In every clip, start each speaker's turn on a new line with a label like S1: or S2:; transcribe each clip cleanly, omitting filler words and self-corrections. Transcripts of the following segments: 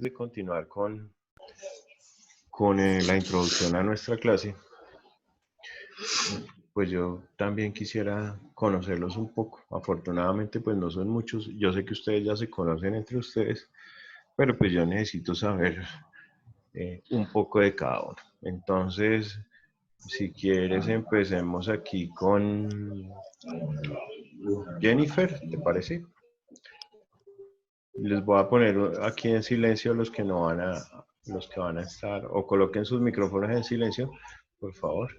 S1: de continuar con la introducción a nuestra clase, pues yo también quisiera conocerlos un poco. Afortunadamente, pues no son muchos. Yo sé que ustedes ya se conocen entre ustedes, pero pues yo necesito saber un poco de cada uno. Entonces, si quieres, empecemos aquí con Jennifer, ¿te parece? Les voy a poner aquí en silencio los que van a estar, o coloquen sus micrófonos en silencio, por favor.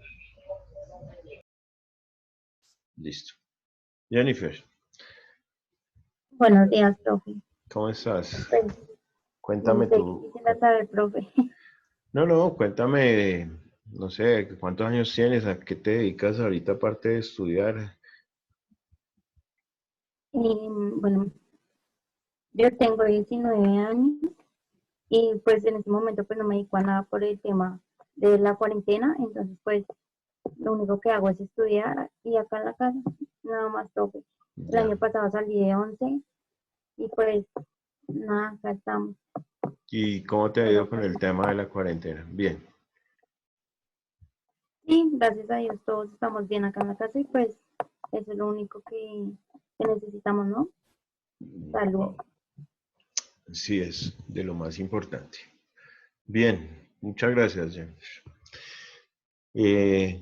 S1: Listo. Jennifer,
S2: Buenos días, profe.
S1: ¿cómo estás?
S2: Pues,
S1: Cuéntame
S2: ¿de qué
S1: tú.
S2: quisiera saber, profe?
S1: No, cuéntame, no sé, cuántos años tienes, a qué te dedicas ahorita aparte de estudiar.
S2: Bueno, yo tengo 19 años y pues en este momento pues no me dedico a nada por el tema de la cuarentena, entonces pues lo único que hago es estudiar y acá en la casa, nada más, profe. El
S1: Ya.
S2: año pasado salí de 11 y pues nada, acá estamos.
S1: ¿Y cómo te ha ido
S2: Solo
S1: con
S2: pues,
S1: el tema de la cuarentena? Bien.
S2: sí, gracias a Dios todos estamos bien acá en la casa y pues eso es lo único que necesitamos, ¿no? Salud.
S1: Oh, sí, es de lo más importante. Bien, muchas gracias, Jennifer.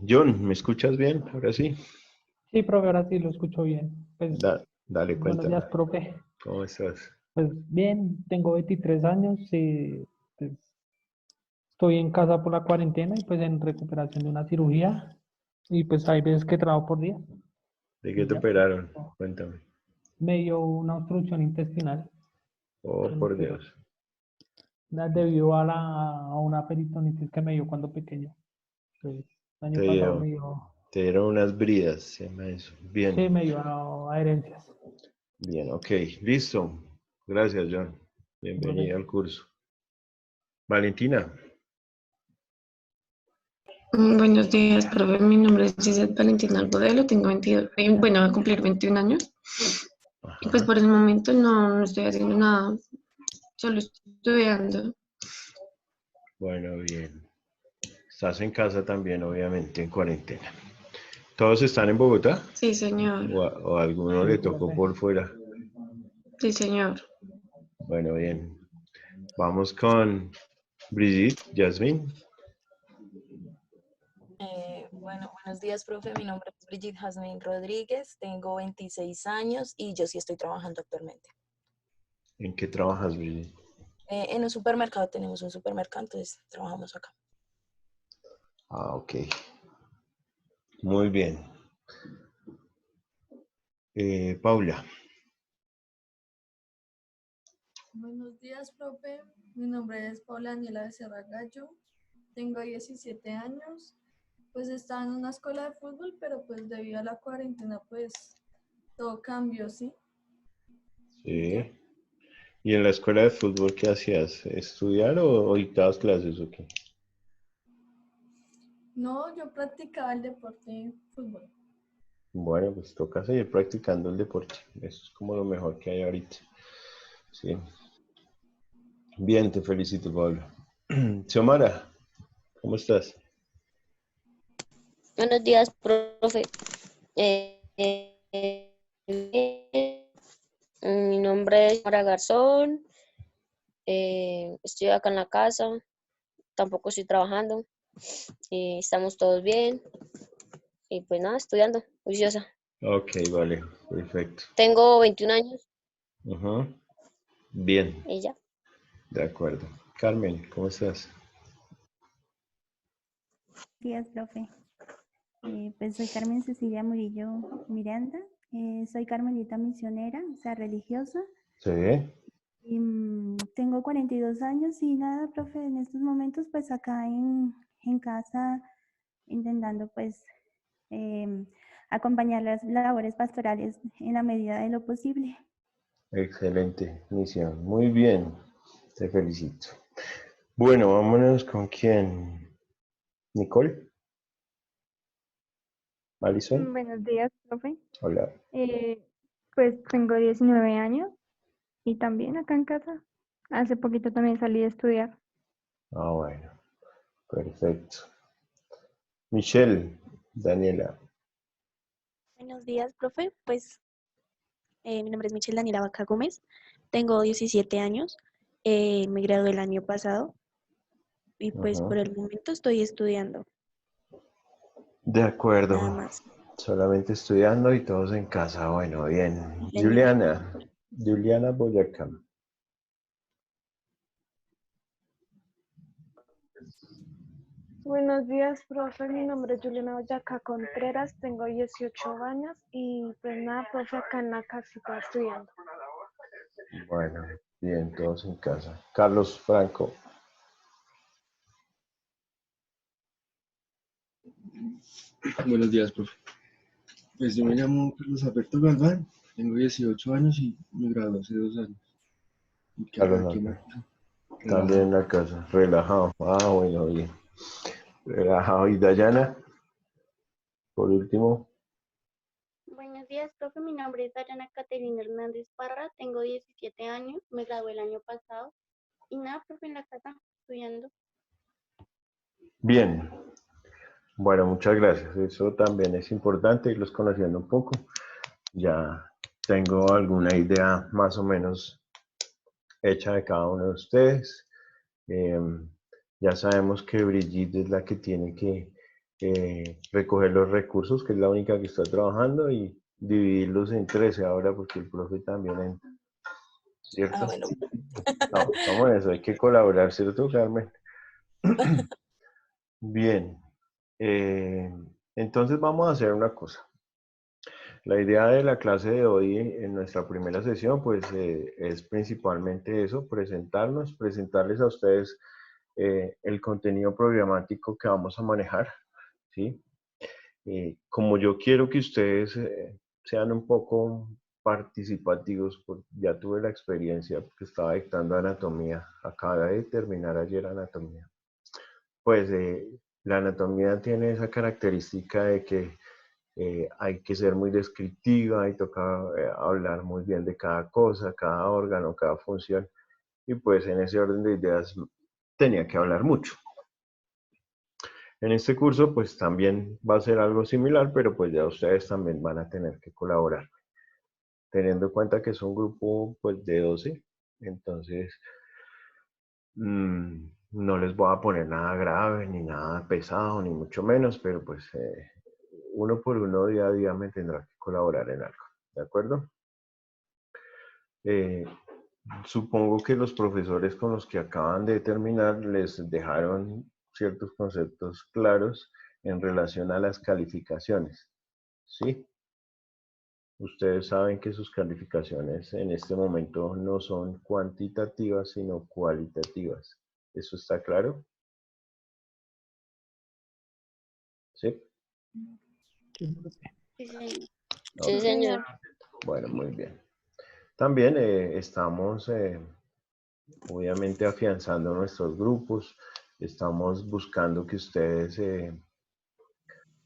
S1: John, ¿me escuchas bien? Ahora sí.
S3: Sí, profe, ahora sí lo escucho bien. Pues,
S1: Dale,
S3: buenos
S1: cuéntame.
S3: días, profe.
S1: ¿Cómo estás?
S3: Pues bien, tengo 23 años y pues, estoy en casa por la cuarentena y pues en recuperación de una cirugía. Y pues hay veces que trabajo por día
S1: ¿De qué
S3: y
S1: te
S3: ya.
S1: operaron? Cuéntame.
S3: Me dio una obstrucción intestinal
S1: Oh, por Dios.
S3: debido a una peritonitis que me dio cuando pequeño. Pues, el
S1: Te
S3: año pasado
S1: dieron,
S3: me dio,
S1: te dieron unas bridas, se llama eso.
S3: sí,
S1: Bien,
S3: me dio a herencias.
S1: bien, ok, listo. Gracias, John.
S3: Profe.
S1: Bienvenida al curso. Valentina,
S4: Buenos días, profe. Mi nombre es Giselle Valentina Algodelo, tengo 22, bueno, voy a cumplir 21 años. Y pues
S1: ajá.
S4: por el momento no estoy haciendo nada, solo estoy estudiando.
S1: Bueno, bien. Estás en casa también, obviamente, en cuarentena. ¿Todos están en Bogotá?
S4: Sí, señor.
S1: ¿O a alguno
S3: Sí,
S1: le tocó
S3: profe.
S1: por fuera?
S4: Sí, señor.
S1: Bueno, bien. Vamos con Brigitte, Yasmin.
S5: Bueno, buenos días, profe. Mi nombre es Brigitte Jasmine Rodríguez, tengo 26 años y yo sí estoy trabajando actualmente.
S1: ¿En qué trabajas, Brigitte?
S5: En un supermercado, tenemos un supermercado, entonces trabajamos acá.
S1: Ah, ok. Muy bien. Paula.
S6: Buenos días, profe. Mi nombre es Paula Daniela Becerra Gallo. Tengo 17 años. Pues estaba en una escuela de fútbol, pero pues debido a la cuarentena, pues todo cambió, ¿sí? Y ya.
S1: Sí. ¿Y en la escuela de fútbol qué hacías? ¿Estudiar o dictabas clases o qué?
S6: No, yo practicaba el deporte fútbol.
S1: Bueno, pues toca seguir practicando el deporte. Eso es como lo mejor que hay ahorita. Sí. Bien, te felicito, Pablo. Xiomara, ¿cómo estás?
S7: Buenos días, profe. Mi nombre es Mara Garzón. Estoy acá en la casa. Tampoco estoy trabajando. Estamos todos bien. Y pues nada, estudiando, juiciosa.
S1: Ok, vale, perfecto.
S7: Tengo 21 años
S1: Ajá. Bien,
S7: y ya.
S1: de acuerdo. Carmen, ¿cómo estás?
S8: Días, profe. Pues soy Carmen Cecilia Murillo Miranda. Soy carmelita misionera, o sea, religiosa.
S1: Sí.
S8: Y, tengo 42 años y nada, profe, en estos momentos pues acá en casa intentando pues acompañar las labores pastorales en la medida de lo posible.
S1: Excelente misión. Muy bien, te felicito. Bueno, vámonos con quién. Nicole, Alison.
S9: Buenos días, profe.
S1: Hola.
S9: Eh, pues tengo 19 años y también acá en casa
S8: Hace poquito también salí a estudiar.
S1: Ah, bueno, perfecto. Michelle, Daniela.
S9: Buenos días, profe. Pues mi nombre es Michelle Daniela Vaca Gómez. Tengo 17 años. Me gradué el año pasado y pues
S1: Ajá.
S9: por el momento estoy estudiando,
S1: De
S9: nada
S1: acuerdo.
S9: más.
S1: Solamente estudiando y todos en casa. Bueno, bien.
S9: Sí, señor.
S1: Juliana Boyacá.
S10: Buenos días, profe. Mi nombre es Juliana Boyacá Contreras, tengo 18 años y pues nada, profe, acá en la casita estudiando.
S1: Bueno, bien, todos en casa. Carlos Franco.
S11: Buenos días, profe. Pues yo me llamo Carlos Alberto Galván, tengo 18 años y me gradué hace 2 años. ¿Y qué hago
S1: Carlos
S11: aquí en la
S1: Franco.
S11: casa?
S1: También en la casa. Relajado. Ah, bueno, bien. Relajado. ¿Y Dayana? Por último.
S2: Buenos días, profe. Mi nombre es Dayana Caterina Hernández Parra. Tengo 17 años. Me gradué el año pasado. Y nada, profe, en la casa, estudiando.
S1: Bien. Bueno, muchas gracias. Eso también es importante, irlos conociendo un poco. Ya tengo alguna idea más o menos hecha de cada uno de ustedes. Ya sabemos que Brigitte es la que tiene que recoger los recursos, que es la única que está trabajando, y dividirlos en 13 ahora porque el profe también entra, ¿cierto?
S5: Ah, bueno.
S1: No, vamos a eso, hay que colaborar, ¿cierto, Carmen? Bien, entonces vamos a hacer una cosa. La idea de la clase de hoy en nuestra primera sesión pues es principalmente eso, presentarles a ustedes el contenido programático que vamos a manejar, ¿sí? Como yo quiero que ustedes sean un poco participativos, porque ya tuve la experiencia porque estaba dictando anatomía, acaba de terminar ayer anatomía, pues la anatomía tiene esa característica de que hay que ser muy descriptiva y toca hablar muy bien de cada cosa, cada órgano, cada función, y pues en ese orden de ideas tenía que hablar mucho. En este curso pues también va a ser algo similar, pero pues ya ustedes también van a tener que colaborar, teniendo en cuenta que es un grupo pues de 12, entonces no les voy a poner nada grave, ni nada pesado, ni mucho menos, pero pues uno por uno día a día me tendrá que colaborar en algo, ¿de acuerdo? Supongo que los profesores con los que acaban de terminar les dejaron ciertos conceptos claros en relación a las calificaciones, ¿sí? Ustedes saben que sus calificaciones en este momento no son cuantitativas, sino cualitativas. ¿Eso está claro? ¿Sí?
S2: Sí, señor.
S7: Sí, señor.
S1: Bueno, muy bien. También estamos obviamente afianzando nuestros grupos, estamos buscando que ustedes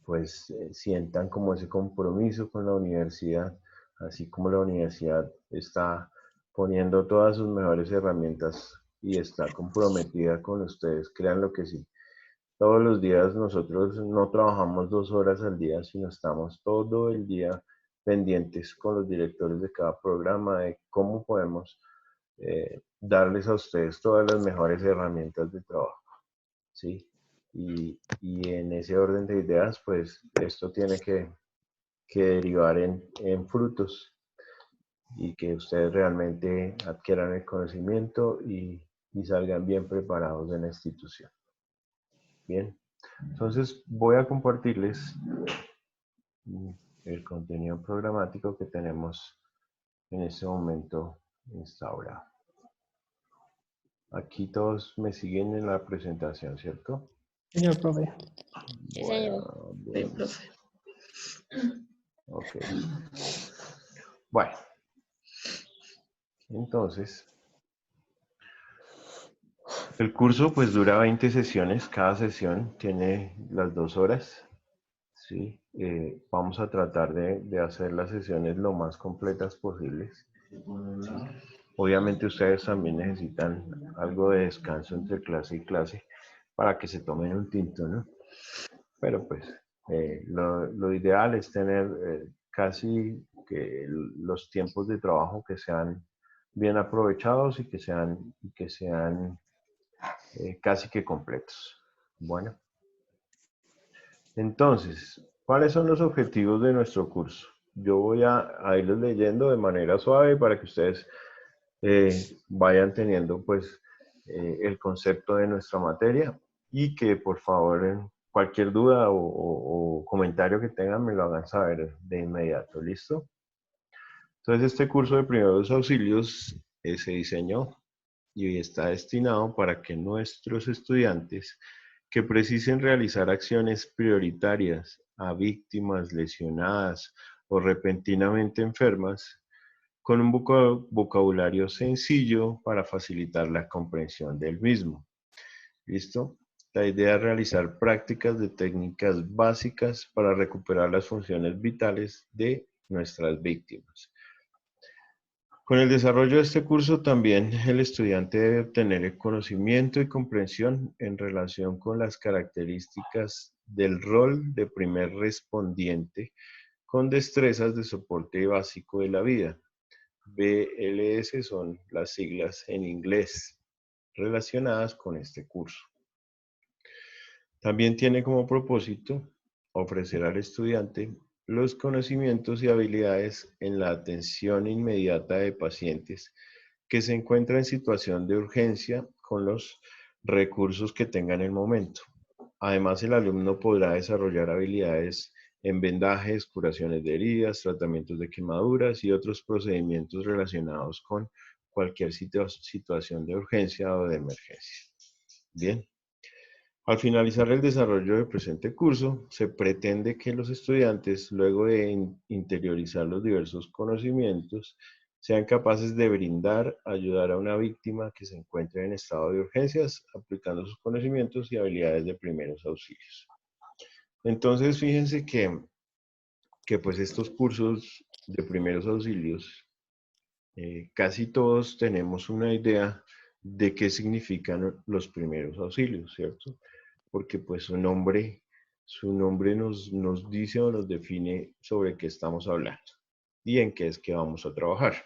S1: pues sientan como ese compromiso con la universidad, así como la universidad está poniendo todas sus mejores herramientas y está comprometida con ustedes, créanlo que sí. Todos los días nosotros no trabajamos 2 horas al día, sino estamos todo el día pendientes con los directores de cada programa de cómo podemos darles a ustedes todas las mejores herramientas de trabajo, ¿sí? Y en ese orden de ideas, pues esto tiene que derivar en frutos y que ustedes realmente adquieran el conocimiento y salgan bien preparados de la institución. Bien, entonces voy a compartirles el contenido programático que tenemos en este momento instaurado. Aquí todos me siguen en la presentación, ¿cierto?
S3: Señor profe.
S7: Sí, señor.
S1: Bueno,
S4: Sí,
S1: bien.
S4: profe.
S1: Ok. Bueno. Entonces, el curso pues dura 20 sesiones. Cada sesión tiene las 2 horas. ¿Sí? Vamos a tratar de hacer las sesiones lo más completas posibles. ¿Sí? Obviamente ustedes también necesitan algo de descanso entre clase y clase para que se tomen un tinto, ¿no? Pero pues lo ideal es tener casi que los tiempos de trabajo que sean bien aprovechados y que sean casi que completos. Bueno, entonces, ¿cuáles son los objetivos de nuestro curso? Yo voy a irlos leyendo de manera suave para que ustedes vayan teniendo pues el concepto de nuestra materia y que por favor cualquier duda o comentario que tengan me lo hagan saber de inmediato, ¿listo? Entonces este curso de primeros auxilios se diseñó y está destinado para que nuestros estudiantes que precisen realizar acciones prioritarias a víctimas lesionadas o repentinamente enfermas con un vocabulario sencillo para facilitar la comprensión del mismo. ¿Listo? La idea es realizar prácticas de técnicas básicas para recuperar las funciones vitales de nuestras víctimas. Con el desarrollo de este curso también el estudiante debe obtener el conocimiento y comprensión en relación con las características del rol de primer respondiente con destrezas de soporte básico de la vida. BLS son las siglas en inglés relacionadas con este curso. También tiene como propósito ofrecer al estudiante los conocimientos y habilidades en la atención inmediata de pacientes que se encuentran en situación de urgencia con los recursos que tenga en el momento. Además, el alumno podrá desarrollar habilidades en vendajes, curaciones de heridas, tratamientos de quemaduras y otros procedimientos relacionados con cualquier situación de urgencia o de emergencia. Bien. Al finalizar el desarrollo del presente curso, se pretende que los estudiantes, luego de interiorizar los diversos conocimientos, sean capaces de ayudar a una víctima que se encuentre en estado de urgencias, aplicando sus conocimientos y habilidades de primeros auxilios. Entonces, fíjense que pues estos cursos de primeros auxilios, casi todos tenemos una idea de qué significan los primeros auxilios, ¿cierto? Porque pues su nombre nos dice o nos define sobre qué estamos hablando y en qué es que vamos a trabajar.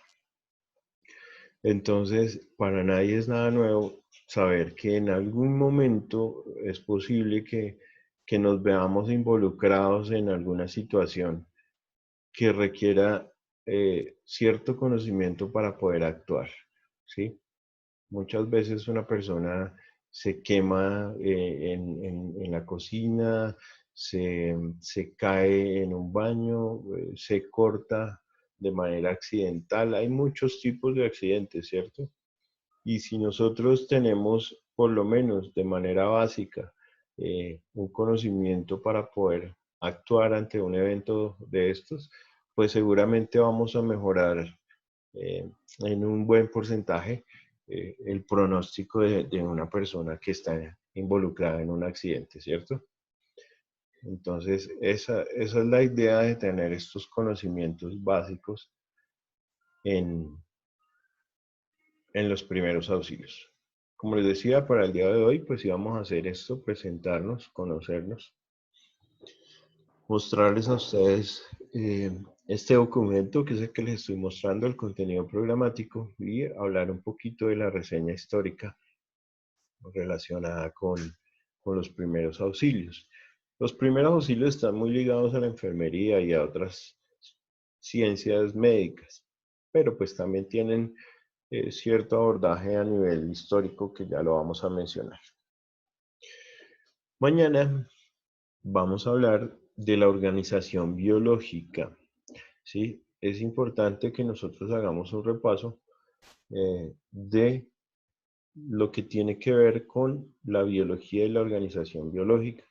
S1: Entonces, para nadie es nada nuevo saber que en algún momento es posible que nos veamos involucrados en alguna situación que requiera cierto conocimiento para poder actuar, ¿sí? Muchas veces una persona se quema en la cocina, se cae en un baño, se corta de manera accidental. Hay muchos tipos de accidentes, ¿cierto? Y si nosotros tenemos, por lo menos de manera básica, un conocimiento para poder actuar ante un evento de estos, pues seguramente vamos a mejorar en un buen porcentaje el pronóstico de una persona que está involucrada en un accidente, ¿cierto? Entonces, esa es la idea de tener estos conocimientos básicos en los primeros auxilios. Como les decía, para el día de hoy, pues íbamos a hacer esto, presentarnos, conocernos, mostrarles a ustedes este documento que es el que les estoy mostrando, el contenido programático, y hablar un poquito de la reseña histórica relacionada con los primeros auxilios. Los primeros auxilios están muy ligados a la enfermería y a otras ciencias médicas, pero pues también tienen cierto abordaje a nivel histórico que ya lo vamos a mencionar. Mañana vamos a hablar de la organización biológica, ¿sí? Es importante que nosotros hagamos un repaso de lo que tiene que ver con la biología y la organización biológica.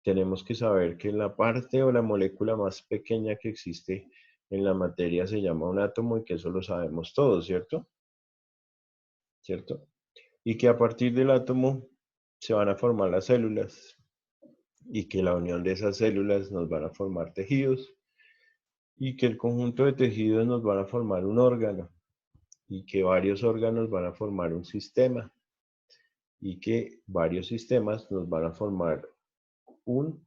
S1: Tenemos que saber que la parte o la molécula más pequeña que existe en la materia se llama un átomo y que eso lo sabemos todos, ¿cierto? ¿Cierto? Y que a partir del átomo se van a formar las células y que la unión de esas células nos van a formar tejidos y que el conjunto de tejidos nos van a formar un órgano y que varios órganos van a formar un sistema y que varios sistemas nos van a formar un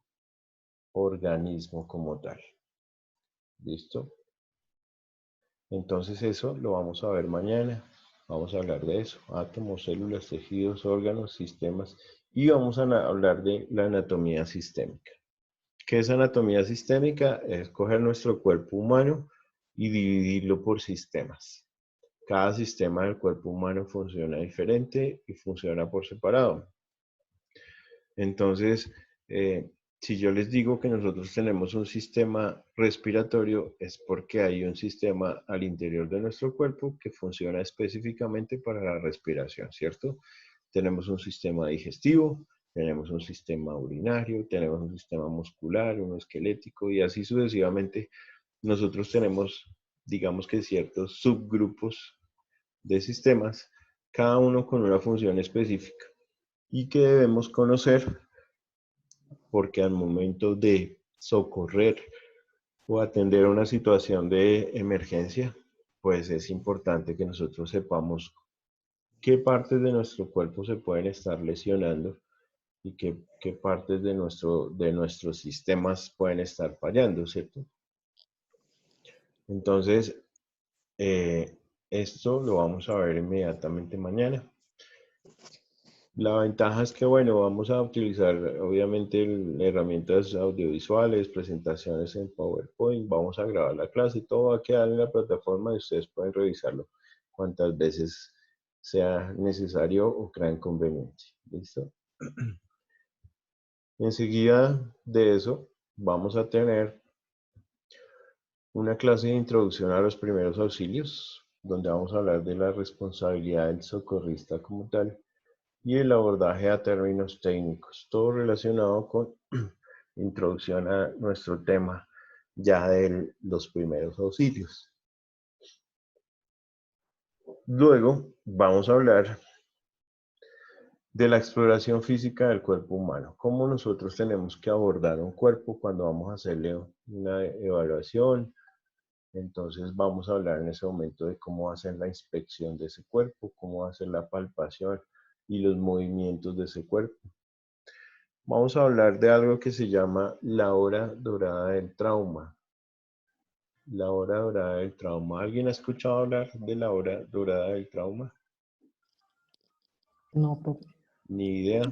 S1: organismo como tal. ¿Listo? Entonces eso lo vamos a ver mañana. Vamos a hablar de eso. Átomos, células, tejidos, órganos, sistemas. Y vamos a hablar de la anatomía sistémica. ¿Qué es anatomía sistémica? Es coger nuestro cuerpo humano y dividirlo por sistemas. Cada sistema del cuerpo humano funciona diferente y funciona por separado. Entonces, si yo les digo que nosotros tenemos un sistema respiratorio, es porque hay un sistema al interior de nuestro cuerpo que funciona específicamente para la respiración, ¿cierto? Tenemos un sistema digestivo, tenemos un sistema urinario, tenemos un sistema muscular, uno esquelético y así sucesivamente. Nosotros tenemos, digamos que ciertos subgrupos de sistemas, cada uno con una función específica y que debemos conocer porque al momento de socorrer o atender una situación de emergencia, pues es importante que nosotros sepamos qué partes de nuestro cuerpo se pueden estar lesionando y qué partes de nuestros sistemas pueden estar fallando, ¿cierto? Entonces, esto lo vamos a ver inmediatamente mañana. La ventaja es que, bueno, vamos a utilizar obviamente herramientas audiovisuales, presentaciones en PowerPoint, vamos a grabar la clase, todo va a quedar en la plataforma y ustedes pueden revisarlo cuantas veces sea necesario o crean conveniente. ¿Listo? Enseguida de eso vamos a tener una clase de introducción a los primeros auxilios, donde vamos a hablar de la responsabilidad del socorrista como tal y el abordaje a términos técnicos, todo relacionado con introducción a nuestro tema ya de los primeros auxilios. Luego vamos a hablar de la exploración física del cuerpo humano, cómo nosotros tenemos que abordar un cuerpo cuando vamos a hacerle una evaluación. Entonces vamos a hablar en ese momento de cómo hacer la inspección de ese cuerpo, cómo hacer la palpación y los movimientos de ese cuerpo. Vamos a hablar de algo que se llama la hora dorada del trauma. La hora dorada del trauma. ¿Alguien ha escuchado hablar de la hora dorada del trauma?
S3: No, profe.
S1: Ni idea.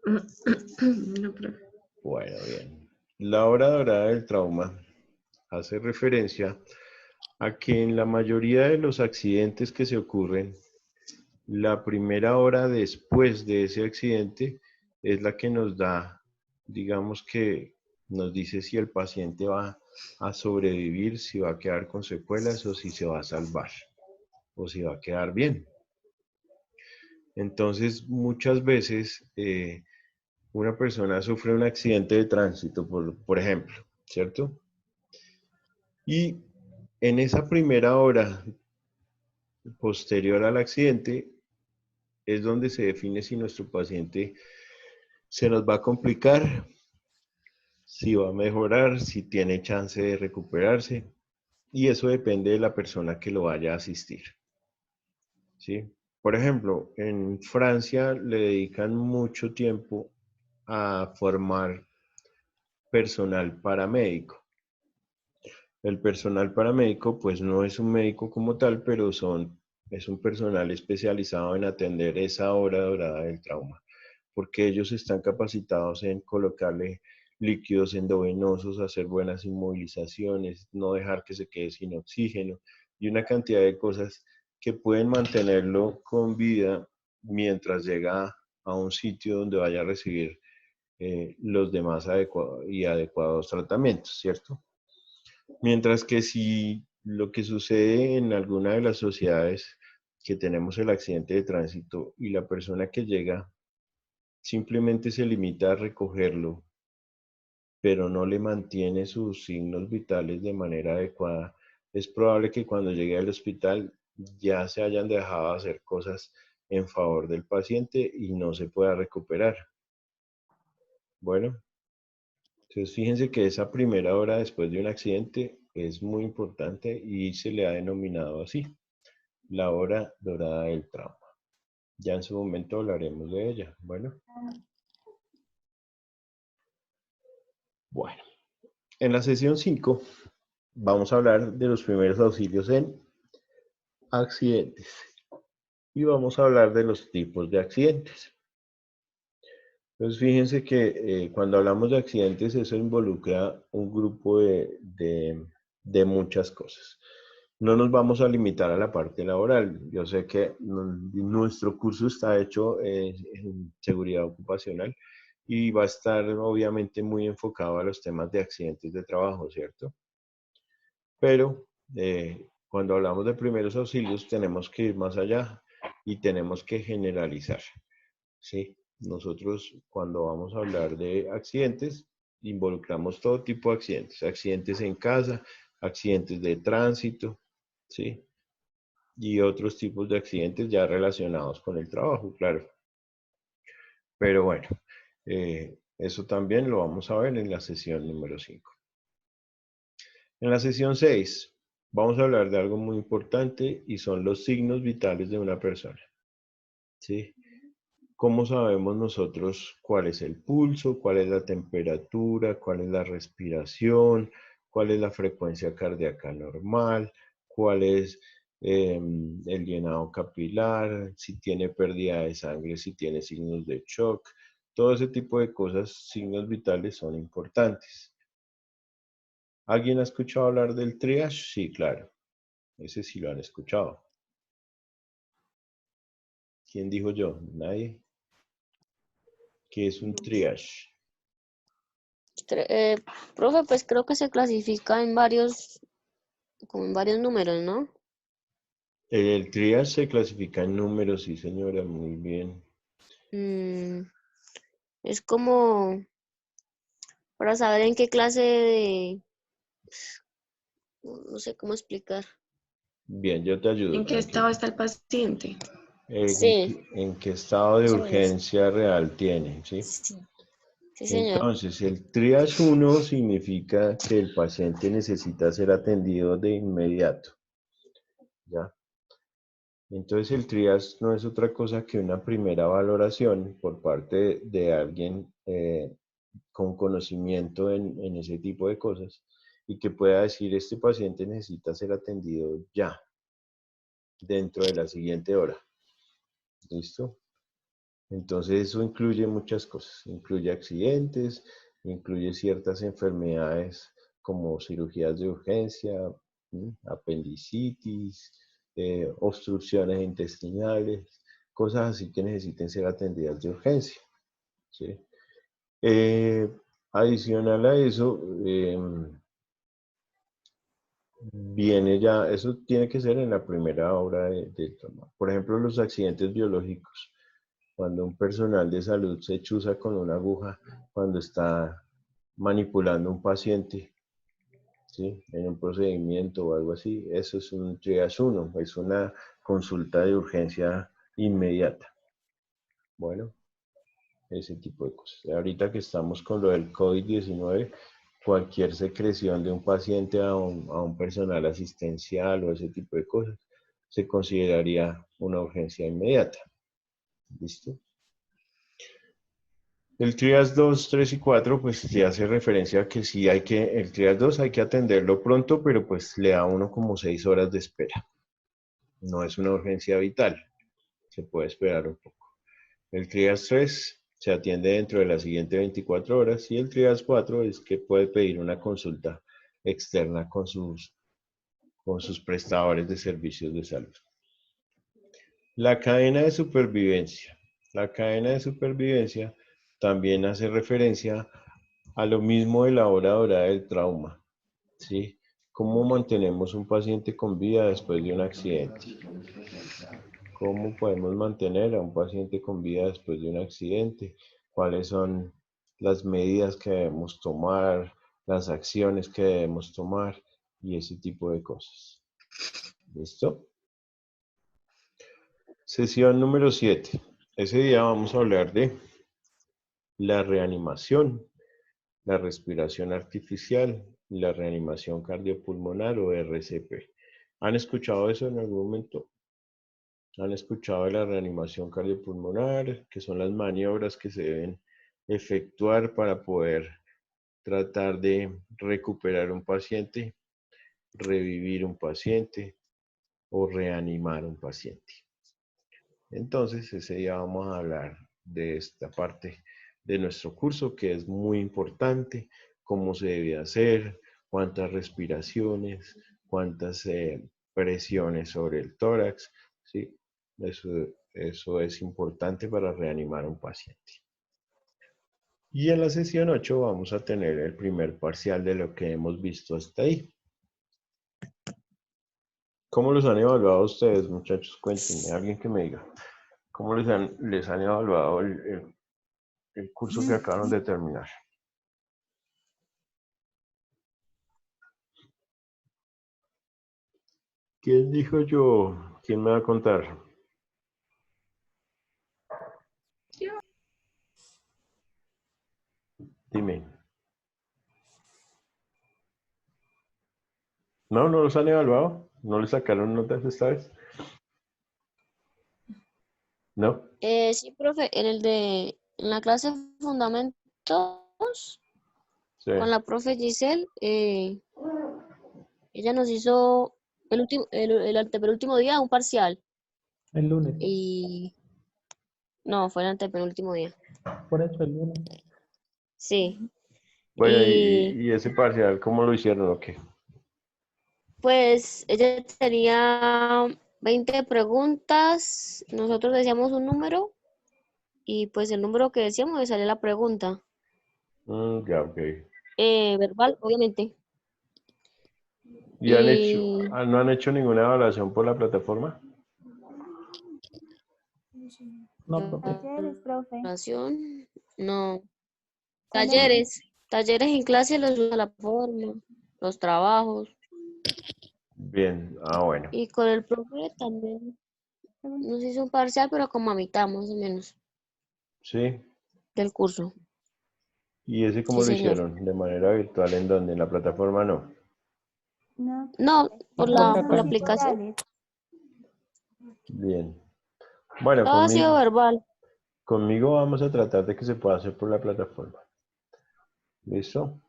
S4: No, profe.
S1: Bueno, bien. La hora dorada del trauma hace referencia a que en la mayoría de los accidentes que se ocurren, la primera hora después de ese accidente es la que nos da, digamos que nos dice si el paciente va a sobrevivir, si va a quedar con secuelas o si se va a salvar o si va a quedar bien. Entonces, muchas veces una persona sufre un accidente de tránsito, por ejemplo, ¿cierto? Y en esa primera hora posterior al accidente es donde se define si nuestro paciente se nos va a complicar, si va a mejorar, si tiene chance de recuperarse. Y eso depende de la persona que lo vaya a asistir. ¿Sí? Por ejemplo, en Francia le dedican mucho tiempo a formar personal paramédico. El personal paramédico pues no es un médico como tal, pero es un personal especializado en atender esa hora dorada del trauma, porque ellos están capacitados en colocarle líquidos endovenosos, hacer buenas inmovilizaciones, no dejar que se quede sin oxígeno y una cantidad de cosas que pueden mantenerlo con vida mientras llega a un sitio donde vaya a recibir los demás adecuados tratamientos, ¿cierto? Mientras que si lo que sucede en alguna de las sociedades que tenemos el accidente de tránsito y la persona que llega simplemente se limita a recogerlo, pero no le mantiene sus signos vitales de manera adecuada, es probable que cuando llegue al hospital ya se hayan dejado de hacer cosas en favor del paciente y no se pueda recuperar. Bueno, entonces fíjense que esa primera hora después de un accidente es muy importante y se le ha denominado así, la hora dorada del trauma. Ya en su momento hablaremos de ella. Bueno, en la sesión 5 vamos a hablar de los primeros auxilios en accidentes y vamos a hablar de los tipos de accidentes. Pues fíjense que cuando hablamos de accidentes eso involucra un grupo de muchas cosas. No nos vamos a limitar a la parte laboral. Yo sé que nuestro curso está hecho en seguridad ocupacional y va a estar obviamente muy enfocado a los temas de accidentes de trabajo, ¿cierto? Pero cuando hablamos de primeros auxilios tenemos que ir más allá y tenemos que generalizar, ¿sí? Nosotros cuando vamos a hablar de accidentes involucramos todo tipo de accidentes, accidentes en casa, accidentes de tránsito, ¿sí? Y otros tipos de accidentes ya relacionados con el trabajo, claro. Pero bueno, eso también lo vamos a ver en la sesión número 5. En la sesión 6 vamos a hablar de algo muy importante y son los signos vitales de una persona, ¿sí? ¿Cómo sabemos nosotros cuál es el pulso, cuál es la temperatura, cuál es la respiración, cuál es la frecuencia cardíaca normal, cuál es el llenado capilar, si tiene pérdida de sangre, si tiene signos de shock? Todo ese tipo de cosas, signos vitales, son importantes. ¿Alguien ha escuchado hablar del triage? Sí, claro. Ese sí lo han escuchado. ¿Quién dijo yo? ¿Nadie? ¿Qué es un triage?
S7: Profe, pues creo que se clasifica en varios, como en varios números, ¿no?
S1: El triage se clasifica en números, sí señora, muy bien.
S7: Es como para saber en qué clase de, no sé cómo explicar.
S1: Bien, yo te ayudo,
S4: ¿En qué
S1: tranquilo.
S4: estado está el paciente?
S7: Sí.
S1: ¿En qué estado de
S7: Eso mismo.
S1: urgencia real tiene? ¿Sí?
S7: Sí, señor.
S1: Entonces, el triage 1 significa que el paciente necesita ser atendido de inmediato. ¿Ya? Entonces, el triage no es otra cosa que una primera valoración por parte de alguien con conocimiento en ese tipo de cosas y que pueda decir, este paciente necesita ser atendido ya, dentro de la siguiente hora. ¿Listo? Entonces eso incluye muchas cosas, incluye accidentes, incluye ciertas enfermedades como cirugías de urgencia, apendicitis, obstrucciones intestinales, cosas así que necesiten ser atendidas de urgencia, ¿sí? Adicional a eso, viene ya, eso tiene que ser en la primera hora de trabajo. Por ejemplo, los accidentes biológicos. Cuando un personal de salud se chuza con una aguja cuando está manipulando a un paciente, ¿sí? En un procedimiento o algo así, eso es un triage 1, es una consulta de urgencia inmediata. Bueno, ese tipo de cosas. Ahorita que estamos con lo del COVID-19, cualquier secreción de un paciente a un personal asistencial o ese tipo de cosas se consideraría una urgencia inmediata. ¿Listo? El triage 2, 3 y 4, pues se hace referencia a que sí hay que, el triage 2 hay que atenderlo pronto, pero pues le da a uno como 6 horas de espera. No es una urgencia vital, se puede esperar un poco. El triage 3 se atiende dentro de las siguientes 24 horas y el triage 4 es que puede pedir una consulta externa con sus prestadores de servicios de salud. La cadena de supervivencia. La cadena de supervivencia también hace referencia a lo mismo de la hora dorada del trauma, ¿sí? ¿Cómo mantenemos un paciente con vida después de un accidente? ¿Cómo podemos mantener a un paciente con vida después de un accidente? ¿Cuáles son las medidas que debemos tomar, las acciones que debemos tomar y ese tipo de cosas? ¿Listo? Sesión número 7. Ese día vamos a hablar de la reanimación, la respiración artificial, la reanimación cardiopulmonar o RCP. ¿Han escuchado eso en algún momento? Han escuchado de la reanimación cardiopulmonar, que son las maniobras que se deben efectuar para poder tratar de recuperar un paciente, revivir un paciente o reanimar un paciente. Entonces, ese día vamos a hablar de esta parte de nuestro curso que es muy importante, cómo se debe hacer, cuántas respiraciones, cuántas presiones sobre el tórax, ¿sí? Eso es importante para reanimar a un paciente. Y en la sesión 8 vamos a tener el primer parcial de lo que hemos visto hasta ahí. ¿Cómo los han evaluado ustedes, muchachos? Cuéntenme, alguien que me diga. ¿Cómo les han evaluado el curso que acaban de terminar? ¿Quién dijo yo? ¿Quién me va a contar? Dime. ¿No? ¿No los han evaluado? ¿No les sacaron notas esta vez? ¿No?
S7: Sí, profe, en la clase de fundamentos,
S1: Sí.
S7: con la profe Giselle, ella nos hizo el antepenúltimo día un parcial.
S3: El lunes.
S7: Y no, fue el antepenúltimo día.
S3: Por eso el lunes.
S7: Sí.
S1: Bueno,
S7: Y
S1: ¿y ese parcial cómo lo hicieron o qué?
S7: pues ella tenía 20 preguntas, nosotros decíamos un número y pues el número que decíamos le salía la pregunta.
S1: Ya, ok.
S7: Verbal, obviamente.
S1: ¿Y no han hecho ninguna evaluación por la plataforma?
S3: No, profe.
S8: Talleres, profe.
S7: Evaluación, no.
S8: Solo
S7: Talleres en clase los usa la forma, los trabajos.
S1: Bien, bueno.
S7: Y con el profe también nos hizo un parcial, pero como a mitad más o menos
S1: Sí.
S7: del curso.
S1: ¿Y ese cómo
S7: Sí,
S1: lo
S7: señor.
S1: hicieron? ¿De manera virtual en donde? ¿En la plataforma no?
S8: no,
S7: No, por
S3: No,
S7: la
S3: profe, acá.
S7: aplicación.
S8: digitales.
S1: Bien. Bueno,
S7: Todo ha sido verbal.
S1: conmigo vamos a tratar de que se pueda hacer por la plataforma. ¿Listo?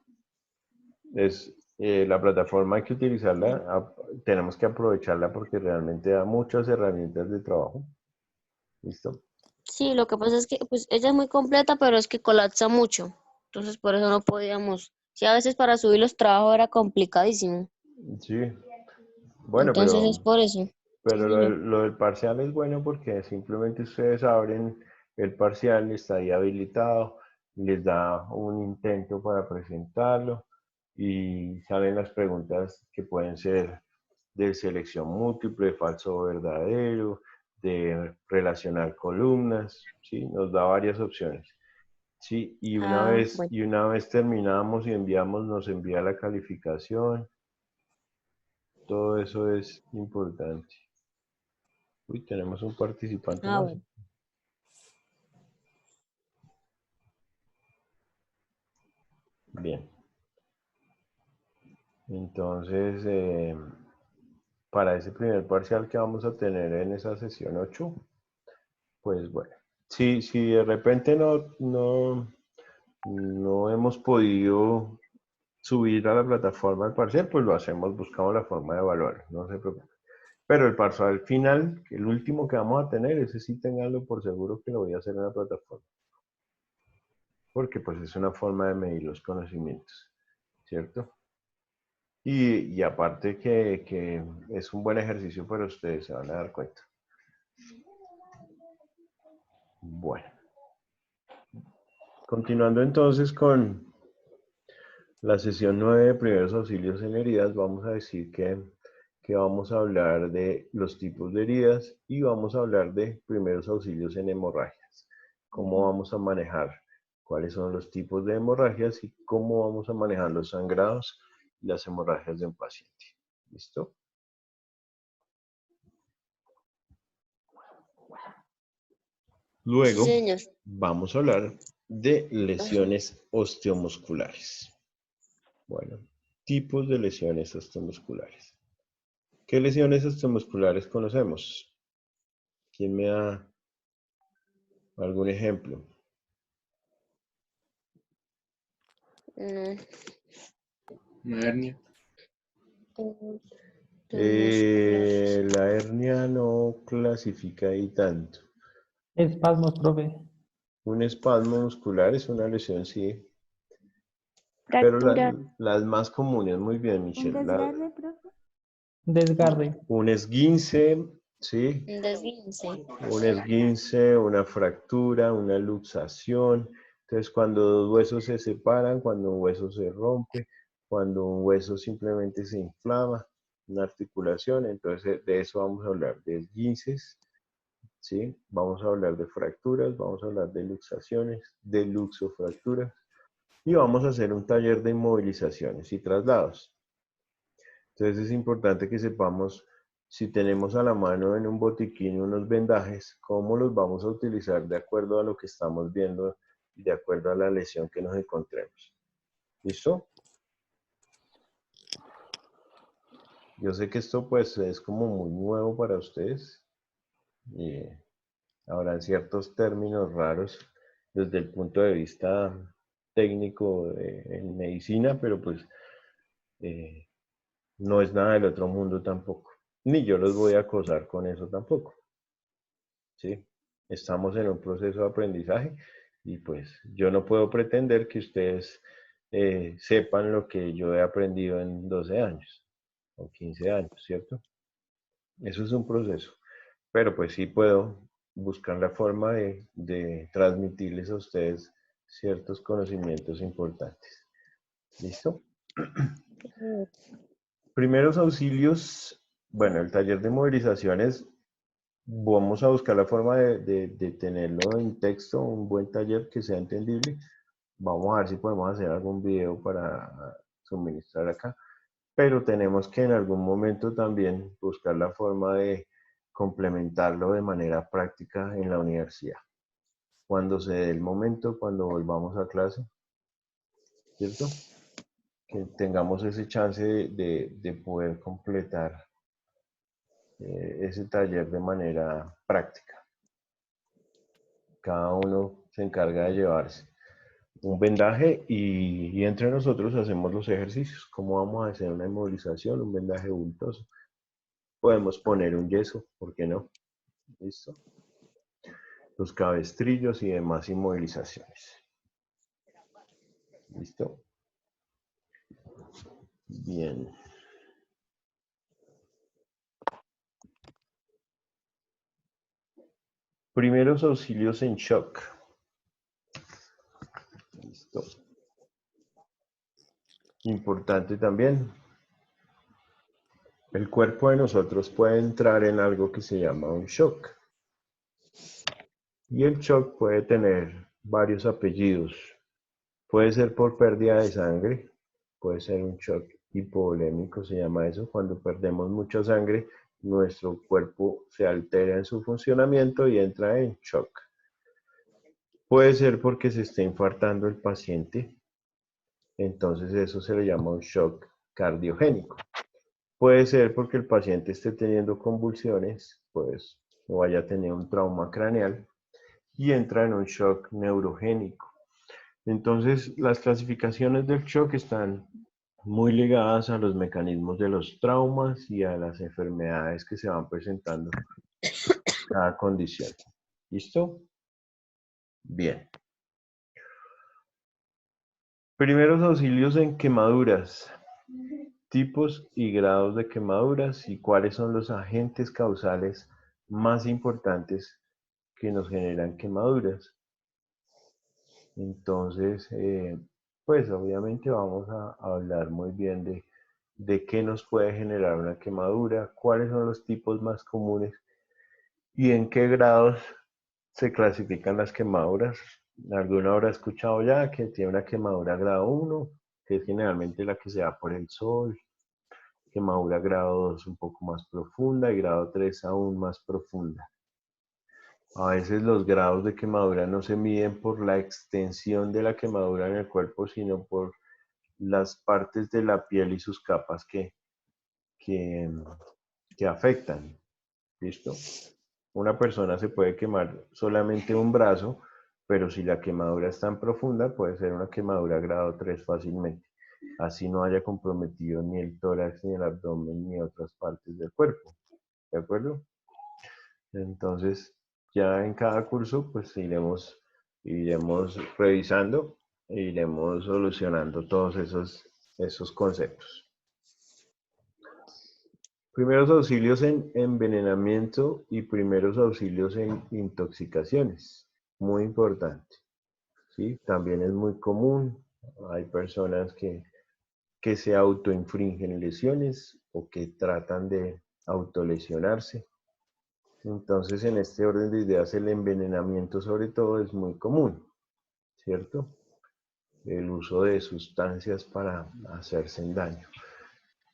S1: La plataforma hay que utilizarla, tenemos que aprovecharla porque realmente da muchas herramientas de trabajo. ¿Listo?
S7: Sí, lo que pasa es que pues ella es muy completa, pero es que colapsa mucho. Entonces por eso no podíamos. Sí, a veces para subir los trabajos era complicadísimo.
S1: Sí. Bueno,
S7: Entonces es por eso. Sí,
S1: pero
S7: señor.
S1: lo del parcial es bueno porque simplemente ustedes abren el parcial, está ahí habilitado, les da un intento para presentarlo y salen las preguntas que pueden ser de selección múltiple, falso o verdadero, de relacionar columnas, ¿sí? Nos da varias opciones. Sí,
S7: Bueno.
S1: y una vez terminamos y enviamos, nos envía la calificación. Todo eso es importante. Uy, tenemos un participante más.
S7: Bueno.
S1: Bien. Entonces, para ese primer parcial que vamos a tener en esa sesión 8, pues bueno, si de repente no hemos podido subir a la plataforma el parcial, pues lo hacemos, buscamos la forma de evaluarlo, no se preocupen. Pero el parcial final, el último que vamos a tener, ese sí tenganlo por seguro que lo voy a hacer en la plataforma. Porque pues es una forma de medir los conocimientos, ¿cierto? Y aparte que es un buen ejercicio para ustedes, se van a dar cuenta. Bueno. Continuando entonces con la sesión 9 de primeros auxilios en heridas, vamos a decir que vamos a hablar de los tipos de heridas y vamos a hablar de primeros auxilios en hemorragias. Cómo vamos a manejar, cuáles son los tipos de hemorragias y cómo vamos a manejar los sangrados y las hemorragias de un paciente. ¿Listo? Luego
S7: Sí, señor.
S1: vamos a hablar de lesiones osteomusculares. Bueno, tipos de lesiones osteomusculares. ¿Qué lesiones osteomusculares conocemos? ¿Quién me da algún ejemplo?
S7: No.
S11: Una hernia.
S1: La hernia no clasifica ahí tanto.
S3: Espasmos, profe.
S1: Un espasmo muscular es una lesión, sí. Pero
S10: Fractura.
S1: las más comunes, muy bien,
S8: ¿Un
S1: Michelle.
S8: desgarre, profe?
S3: Desgarre.
S1: Un esguince, ¿sí?
S7: Un desguince.
S1: Un esguince, una fractura, una luxación. Entonces, cuando dos huesos se separan, cuando un hueso se rompe, cuando un hueso simplemente se inflama, una articulación, entonces de eso vamos a hablar, de esguinces, ¿sí? Vamos a hablar de fracturas, vamos a hablar de luxaciones, de luxofracturas, y vamos a hacer un taller de inmovilizaciones y traslados. Entonces es importante que sepamos si tenemos a la mano en un botiquín unos vendajes, cómo los vamos a utilizar de acuerdo a lo que estamos viendo y de acuerdo a la lesión que nos encontremos. ¿Listo? Yo sé que esto pues es como muy nuevo para ustedes y habrán ciertos términos raros desde el punto de vista técnico en medicina, pero pues no es nada del otro mundo tampoco. Ni yo los voy a acosar con eso tampoco. ¿Sí? Estamos en un proceso de aprendizaje y pues yo no puedo pretender que ustedes sepan lo que yo he aprendido en 12 años o 15 años, ¿cierto? Eso es un proceso, pero pues sí puedo buscar la forma de transmitirles a ustedes ciertos conocimientos importantes. ¿Listo? Primeros auxilios, bueno, el taller de movilizaciones, vamos a buscar la forma de tenerlo en texto, un buen taller que sea entendible. Vamos a ver si podemos hacer algún video para suministrar acá, pero tenemos que en algún momento también buscar la forma de complementarlo de manera práctica en la universidad. Cuando se dé el momento, cuando volvamos a clase, ¿cierto? Que tengamos ese chance de poder completar ese taller de manera práctica. Cada uno se encarga de llevarse un vendaje y entre nosotros hacemos los ejercicios. ¿Cómo vamos a hacer una inmovilización, un vendaje bultoso? Podemos poner un yeso, ¿por qué no? ¿Listo? Los cabestrillos y demás inmovilizaciones. ¿Listo? Bien. Primeros auxilios en shock. Listo. Importante también. El cuerpo de nosotros puede entrar en algo que se llama un shock. Y el shock puede tener varios apellidos. Puede ser por pérdida de sangre, puede ser un shock hipovolémico, se llama eso. Cuando perdemos mucha sangre, nuestro cuerpo se altera en su funcionamiento y entra en shock. Puede ser porque se está infartando el paciente, entonces eso se le llama un shock cardiogénico. Puede ser porque el paciente esté teniendo convulsiones, pues, o haya tenido un trauma craneal y entra en un shock neurogénico. Entonces, las clasificaciones del shock están muy ligadas a los mecanismos de los traumas y a las enfermedades que se van presentando en cada condición. ¿Listo? Bien. Primeros auxilios en quemaduras. Tipos y grados de quemaduras y cuáles son los agentes causales más importantes que nos generan quemaduras. Entonces, pues obviamente vamos a hablar muy bien de qué nos puede generar una quemadura, cuáles son los tipos más comunes y en qué grados se clasifican las quemaduras. Alguno habrá escuchado ya que tiene una quemadura grado 1, que es generalmente la que se da por el sol, quemadura grado 2 un poco más profunda y grado 3 aún más profunda. A veces los grados de quemadura no se miden por la extensión de la quemadura en el cuerpo, sino por las partes de la piel y sus capas que afectan. ¿Listo? Una persona se puede quemar solamente un brazo, pero si la quemadura es tan profunda, puede ser una quemadura grado 3 fácilmente. Así no haya comprometido ni el tórax, ni el abdomen, ni otras partes del cuerpo. ¿De acuerdo? Entonces, ya en cada curso, pues iremos revisando e iremos solucionando todos esos conceptos. Primeros auxilios en envenenamiento y primeros auxilios en intoxicaciones. Muy importante. ¿Sí? También es muy común. Hay personas que se autoinfringen lesiones o que tratan de autolesionarse. Entonces, en este orden de ideas, el envenenamiento sobre todo es muy común, ¿cierto? El uso de sustancias para hacerse daño.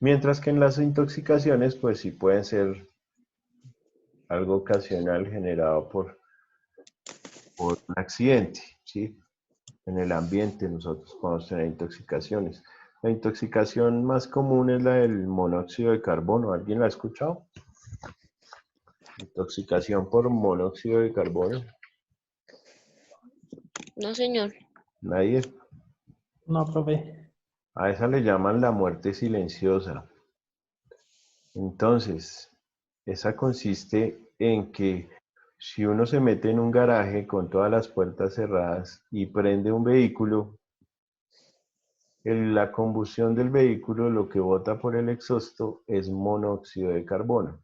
S1: Mientras que en las intoxicaciones, pues sí pueden ser algo ocasional generado por un accidente, ¿sí? En el ambiente nosotros podemos tener intoxicaciones. La intoxicación más común es la del monóxido de carbono. ¿Alguien la ha escuchado? Intoxicación por monóxido de carbono.
S7: No, señor.
S1: ¿Nadie?
S3: No, profe.
S1: A esa le llaman la muerte silenciosa. Entonces, esa consiste en que si uno se mete en un garaje con todas las puertas cerradas y prende un vehículo, la combustión del vehículo lo que bota por el exhausto es monóxido de carbono.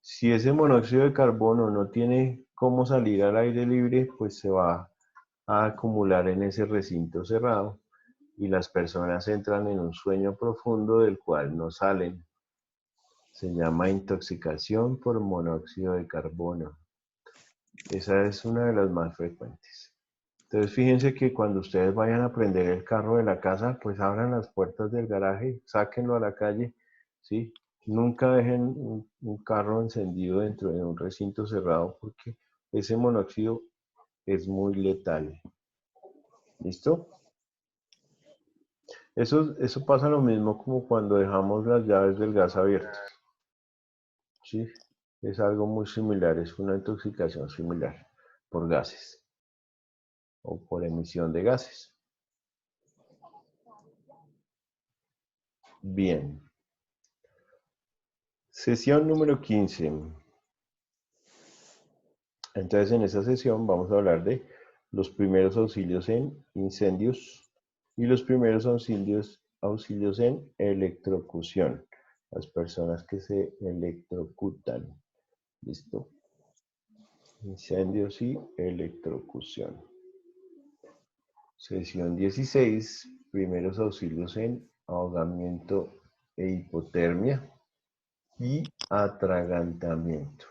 S1: Si ese monóxido de carbono no tiene cómo salir al aire libre, pues se va a acumular en ese recinto cerrado y las personas entran en un sueño profundo del cual no salen. Se llama intoxicación por monóxido de carbono. Esa es una de las más frecuentes. Entonces fíjense que cuando ustedes vayan a prender el carro de la casa, pues abran las puertas del garaje, sáquenlo a la calle, ¿sí? Nunca dejen un carro encendido dentro de un recinto cerrado porque ese monóxido es muy letal. ¿Listo? Eso pasa lo mismo como cuando dejamos las llaves del gas abiertas. ¿Sí? Es algo muy similar, es una intoxicación similar por gases o por emisión de gases. Bien. Sesión número 15. Entonces, en esta sesión vamos a hablar de los primeros auxilios en incendios y los primeros auxilios en electrocución. Las personas que se electrocutan. ¿Listo? Incendios y electrocución. Sesión 16. Primeros auxilios en ahogamiento e hipotermia y atragantamiento.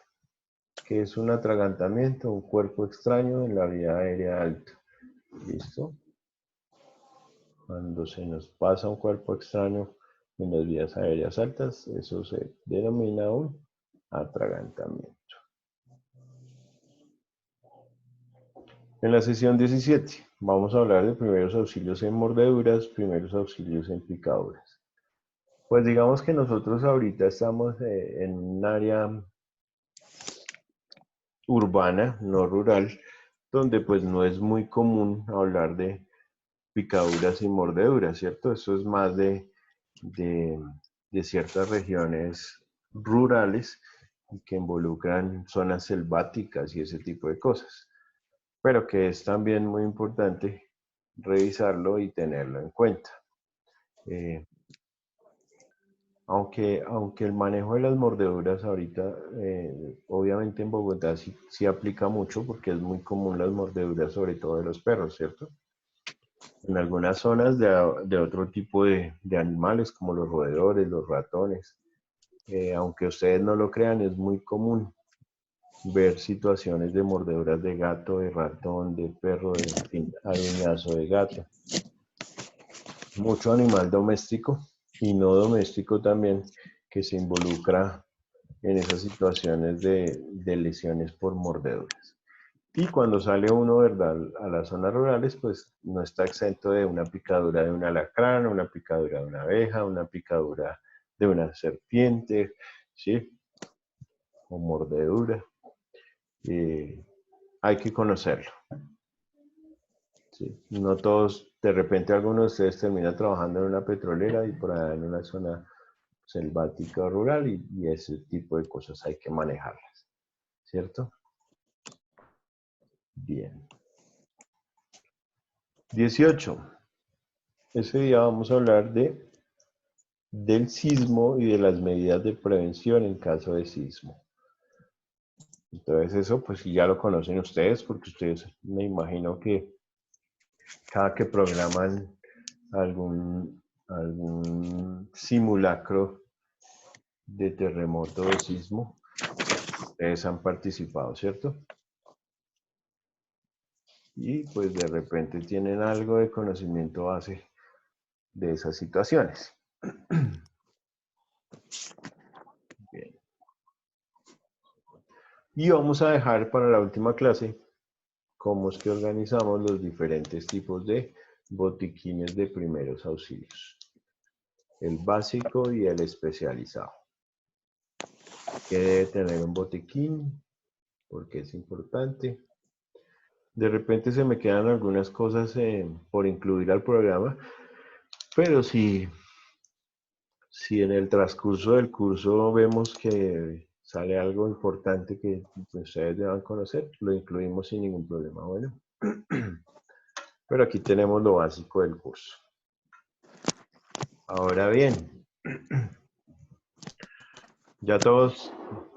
S1: ¿Qué es un atragantamiento? Un cuerpo extraño en la vía aérea alta. ¿Listo? Cuando se nos pasa un cuerpo extraño en las vías aéreas altas, eso se denomina un atragantamiento. En la sesión 17 vamos a hablar de primeros auxilios en mordeduras, primeros auxilios en picaduras. Pues digamos que nosotros ahorita estamos en un área urbana, no rural, donde pues no es muy común hablar de picaduras y mordeduras, ¿cierto? Eso es más de ciertas regiones rurales que involucran zonas selváticas y ese tipo de cosas, pero que es también muy importante revisarlo y tenerlo en cuenta. Aunque el manejo de las mordeduras ahorita, obviamente en Bogotá sí aplica mucho porque es muy común las mordeduras, sobre todo de los perros, ¿cierto? En algunas zonas de otro tipo de animales como los roedores, los ratones, aunque ustedes no lo crean, es muy común ver situaciones de mordeduras de gato, de ratón, de perro, de en fin, aruñazo de gato. Mucho animal doméstico y no doméstico también que se involucra en esas situaciones de lesiones por mordeduras. Y cuando sale uno, ¿verdad?, a las zonas rurales, pues no está exento de una picadura de un alacrán, una picadura de una abeja, una picadura de una serpiente, ¿sí? O mordedura. hay que conocerlo. ¿Sí? No todos, de repente algunos de ustedes terminan trabajando en una petrolera y por allá en una zona selvática o rural y ese tipo de cosas hay que manejarlas, ¿cierto? Bien. 18. Ese día vamos a hablar del sismo y de las medidas de prevención en caso de sismo. Entonces eso pues ya lo conocen ustedes porque ustedes me imagino que cada que programan algún simulacro de terremoto o sismo, ustedes han participado, ¿cierto? Y pues de repente tienen algo de conocimiento base de esas situaciones. Bien. Y vamos a dejar para la última clase cómo es que organizamos los diferentes tipos de botiquines de primeros auxilios. El básico y el especializado. ¿Qué debe tener un botiquín? ¿Por qué es importante? De repente se me quedan algunas cosas por incluir al programa, pero si en el transcurso del curso vemos que sale algo importante que ustedes deban conocer, lo incluimos sin ningún problema. Bueno, pero aquí tenemos lo básico del curso. Ahora bien, ya todos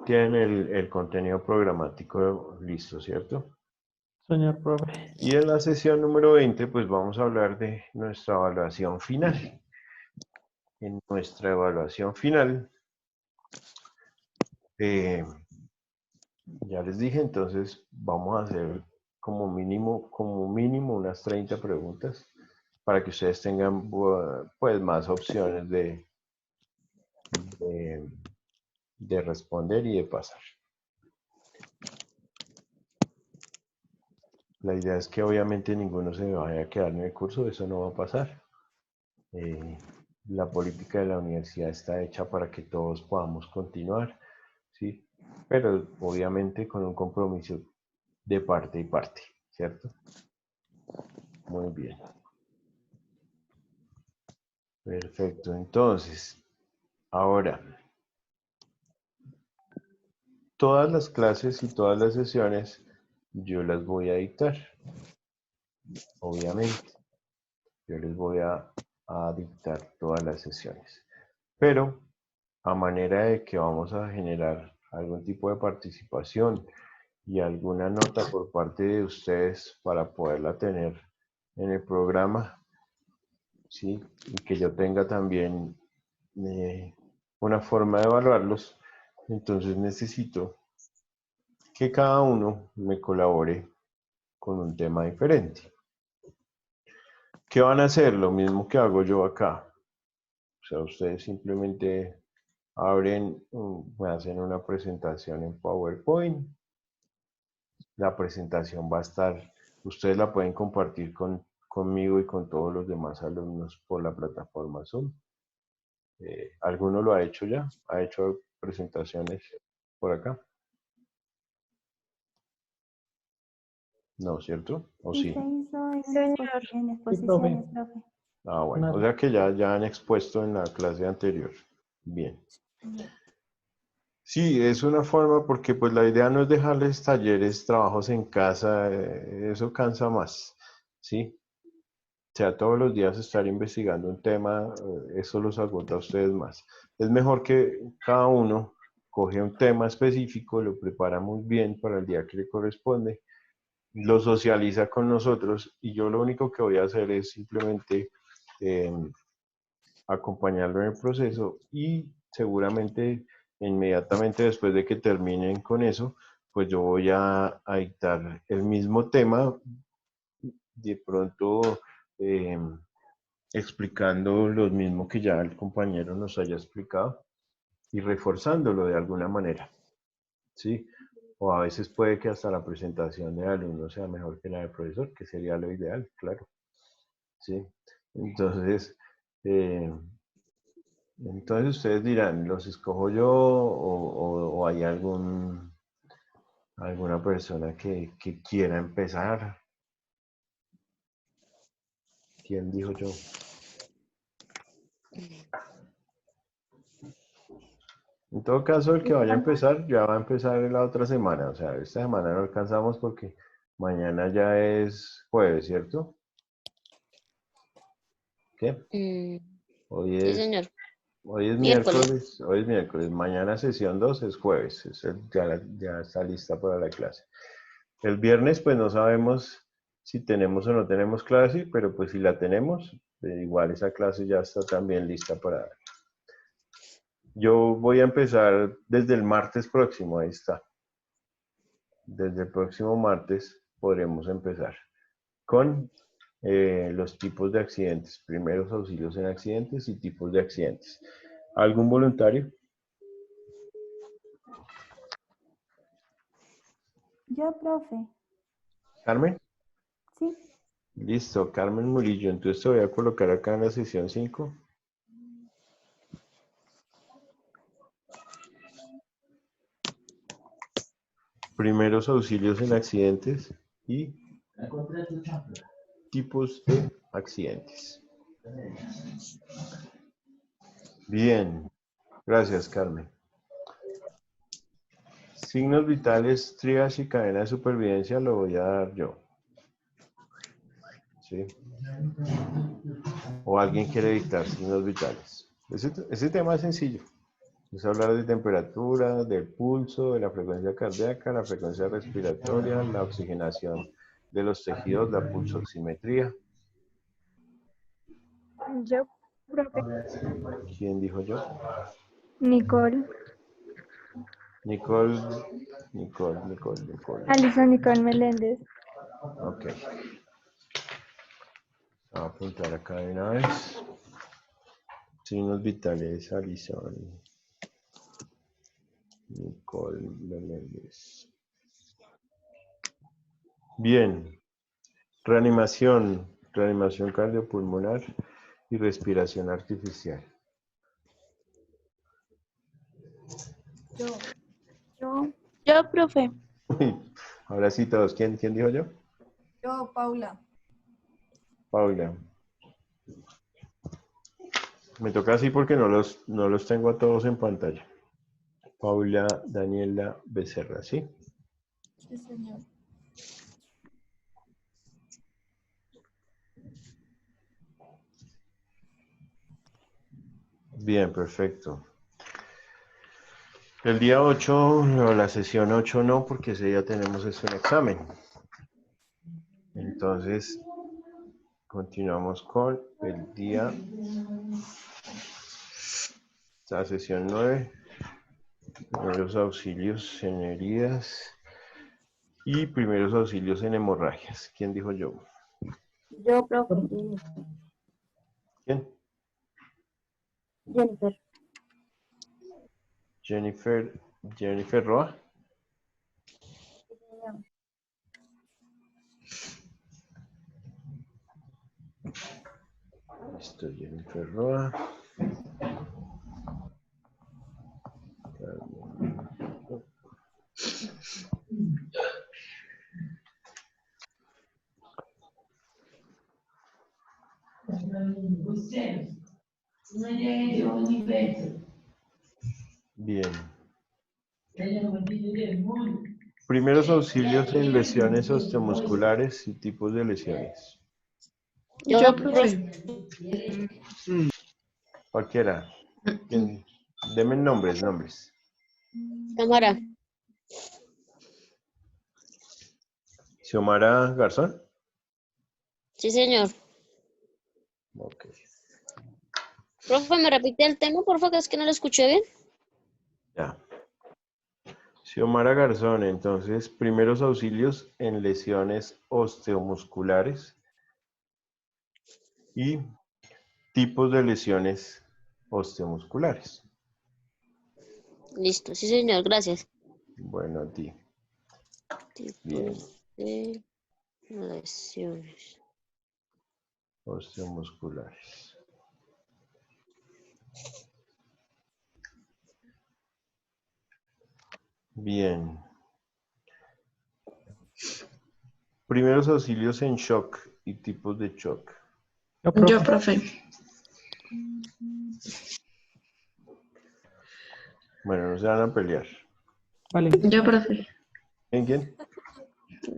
S1: tienen el contenido programático listo, ¿cierto?
S3: Señor profe.
S1: Y en la sesión número 20, pues vamos a hablar de nuestra evaluación final. En nuestra evaluación final, ya les dije, entonces vamos a hacer como mínimo unas 30 preguntas para que ustedes tengan pues más opciones de responder y de pasar. La idea es que obviamente ninguno se vaya a quedar en el curso, eso no va a pasar. La política de la universidad está hecha para que todos podamos continuar, ¿sí? Pero obviamente con un compromiso de parte y parte, ¿cierto? Muy bien. Perfecto, entonces, ahora, todas las clases y todas las sesiones yo las voy a dictar, obviamente. Yo les voy a dictar todas las sesiones. Pero, a manera de que vamos a generar algún tipo de participación y alguna nota por parte de ustedes para poderla tener en el programa, ¿sí? Y que yo tenga también una forma de evaluarlos, entonces necesito que cada uno me colabore con un tema diferente. ¿Qué van a hacer? Lo mismo que hago yo acá. O sea, ustedes simplemente abren, me hacen una presentación en PowerPoint. La presentación va a estar, ustedes la pueden compartir conmigo y con todos los demás alumnos por la plataforma Zoom. ¿Alguno lo ha hecho ya? ¿Ha hecho presentaciones por acá? No, ¿cierto? ¿O
S8: Sí,
S1: sí?
S8: se hizo en
S10: Señor.
S8: exposiciones, profe.
S1: Ah, bueno, o sea que ya han expuesto en la clase anterior. Bien. Sí, es una forma porque pues la idea no es dejarles talleres, trabajos en casa, eso cansa más, ¿sí? O sea, todos los días estar investigando un tema, eso los agota a ustedes más. Es mejor que cada uno coge un tema específico, lo prepara muy bien para el día que le corresponde, lo socializa con nosotros y yo lo único que voy a hacer es simplemente acompañarlo en el proceso y seguramente inmediatamente después de que terminen con eso, pues yo voy a dictar el mismo tema, de pronto explicando lo mismo que ya el compañero nos haya explicado y reforzándolo de alguna manera, ¿sí? O a veces puede que hasta la presentación del alumno sea mejor que la del profesor, que sería lo ideal, claro, ¿sí? Entonces, ustedes dirán, ¿los escojo yo o hay algún ¿Alguna persona que quiera empezar? ¿Quién dijo yo? En todo caso, el que vaya a empezar, ya va a empezar en la otra semana. O sea, esta semana no alcanzamos porque mañana ya es jueves, ¿cierto? ¿Qué? Hoy
S7: Sí,
S1: es,
S7: señor.
S1: hoy es
S7: Miércoles.
S1: miércoles, hoy es miércoles. Mañana sesión 2 es jueves. Ya está lista para la clase. El viernes, pues no sabemos si tenemos o no tenemos clase, pero pues si la tenemos, igual esa clase ya está también lista para dar. Yo voy a empezar desde el martes próximo, ahí está. Desde el próximo martes podremos empezar con los tipos de accidentes, primeros auxilios en accidentes y tipos de accidentes. ¿Algún voluntario?
S8: Yo, profe.
S1: ¿Carmen?
S8: Sí.
S1: Listo, Carmen Murillo. Entonces te voy a colocar acá en la sesión 5. Primeros auxilios en accidentes y tipos de accidentes. Bien, gracias, Carmen. Signos vitales, triage y cadena de supervivencia lo voy a dar yo. ¿Sí? O alguien quiere dictar signos vitales. Ese tema es sencillo. Es hablar de temperatura, del pulso, de la frecuencia cardíaca, la frecuencia respiratoria, la oxigenación de los tejidos, la pulsoximetría.
S10: Yo, profe.
S1: ¿Quién dijo yo?
S10: Nicole.
S1: Nicole.
S10: Alison Nicole Meléndez.
S1: Ok. Voy a apuntar acá de una vez. Signos vitales, Alison. Nicole Meléndez. Bien. Reanimación cardiopulmonar y respiración artificial.
S9: Yo, profe.
S1: Ahora sí todos. ¿Quién dijo yo?
S6: Yo, Paula.
S1: Paula. Me toca así porque no los tengo a todos en pantalla. Paula Daniela Becerra, ¿sí?
S6: Sí, señor.
S1: Bien, perfecto. El día 8, o la sesión 8 no, porque ese día tenemos un examen. Entonces, continuamos con el día, la sesión 9, primeros auxilios en heridas y primeros auxilios en hemorragias. ¿Quién dijo yo?
S2: Yo, profe.
S1: ¿Quién? Jennifer Roa. Listo, Jennifer Roa. Bien. Primeros auxilios en lesiones osteomusculares y tipos de lesiones.
S7: Yo,
S4: profe.
S1: Cualquiera. Deme nombres.
S7: Cámara.
S1: Xiomara Garzón.
S7: Sí, señor.
S1: Ok.
S7: Profe, ¿me repite el tema, por favor, que es que no lo escuché bien?
S1: Ya. Xiomara Garzón, entonces, primeros auxilios en lesiones osteomusculares y tipos de lesiones osteomusculares.
S7: Listo, sí, señor, gracias.
S1: Bueno, a ti. Bien.
S7: Tipos de lesiones
S1: Osteomusculares. Bien. Primeros auxilios en shock y tipos de shock.
S4: Yo, profe.
S1: Bueno, no se van a pelear.
S3: Vale.
S4: Yo, profe.
S1: ¿Quién?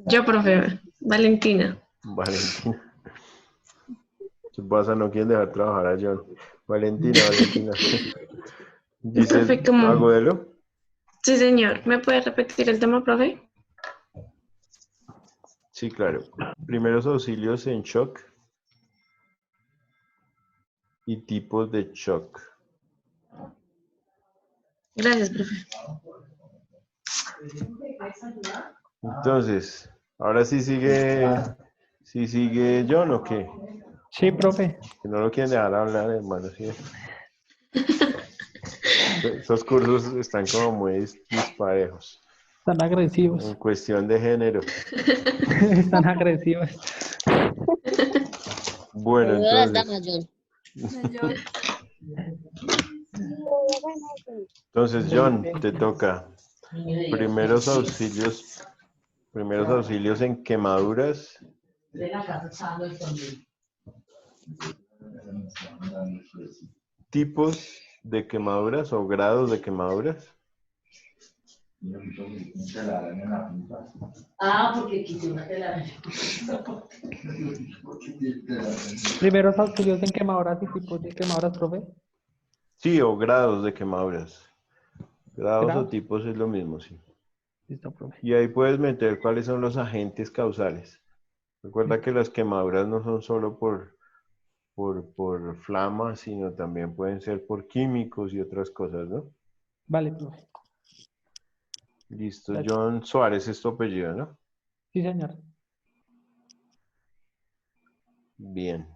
S4: Yo, profe. Valentina.
S1: Valentina. ¿Qué pasa? No quieren dejar trabajar a John. Valentina. Dice
S4: Profe, ¿cómo?
S1: Agudelo.
S4: Sí, señor. ¿Me puede repetir el tema, profe?
S1: Sí, claro. Primeros auxilios en shock y tipos de shock.
S4: Gracias, profe.
S1: Entonces, ahora sí sigue John o qué?
S3: Sí, profe.
S1: Que no lo quieren dejar hablar, hermano. ¿Sí? Estos cursos están como muy disparejos.
S3: Están agresivos.
S1: En cuestión de género.
S3: Están agresivos.
S1: Bueno,
S7: Te veo las
S1: entonces.
S7: damas, John.
S1: Entonces, John, te toca. Primeros auxilios en quemaduras. Tipos de quemaduras o grados de quemaduras.
S12: Porque quise una telaraña.
S3: Primeros auxilios en quemaduras y tipos de quemaduras, profe.
S1: Sí, o grados de quemaduras. Grados o
S3: Grados.
S1: tipos es lo mismo, sí.
S3: Listo, profe.
S1: Y ahí puedes meter cuáles son los agentes causales. Recuerda que las quemaduras no son solo por flama, sino también pueden ser por químicos y otras cosas, ¿no?
S3: Vale, profe.
S1: Listo.
S3: Gracias.
S1: John Suárez es tu apellido, ¿no?
S3: Sí, señor.
S1: Bien.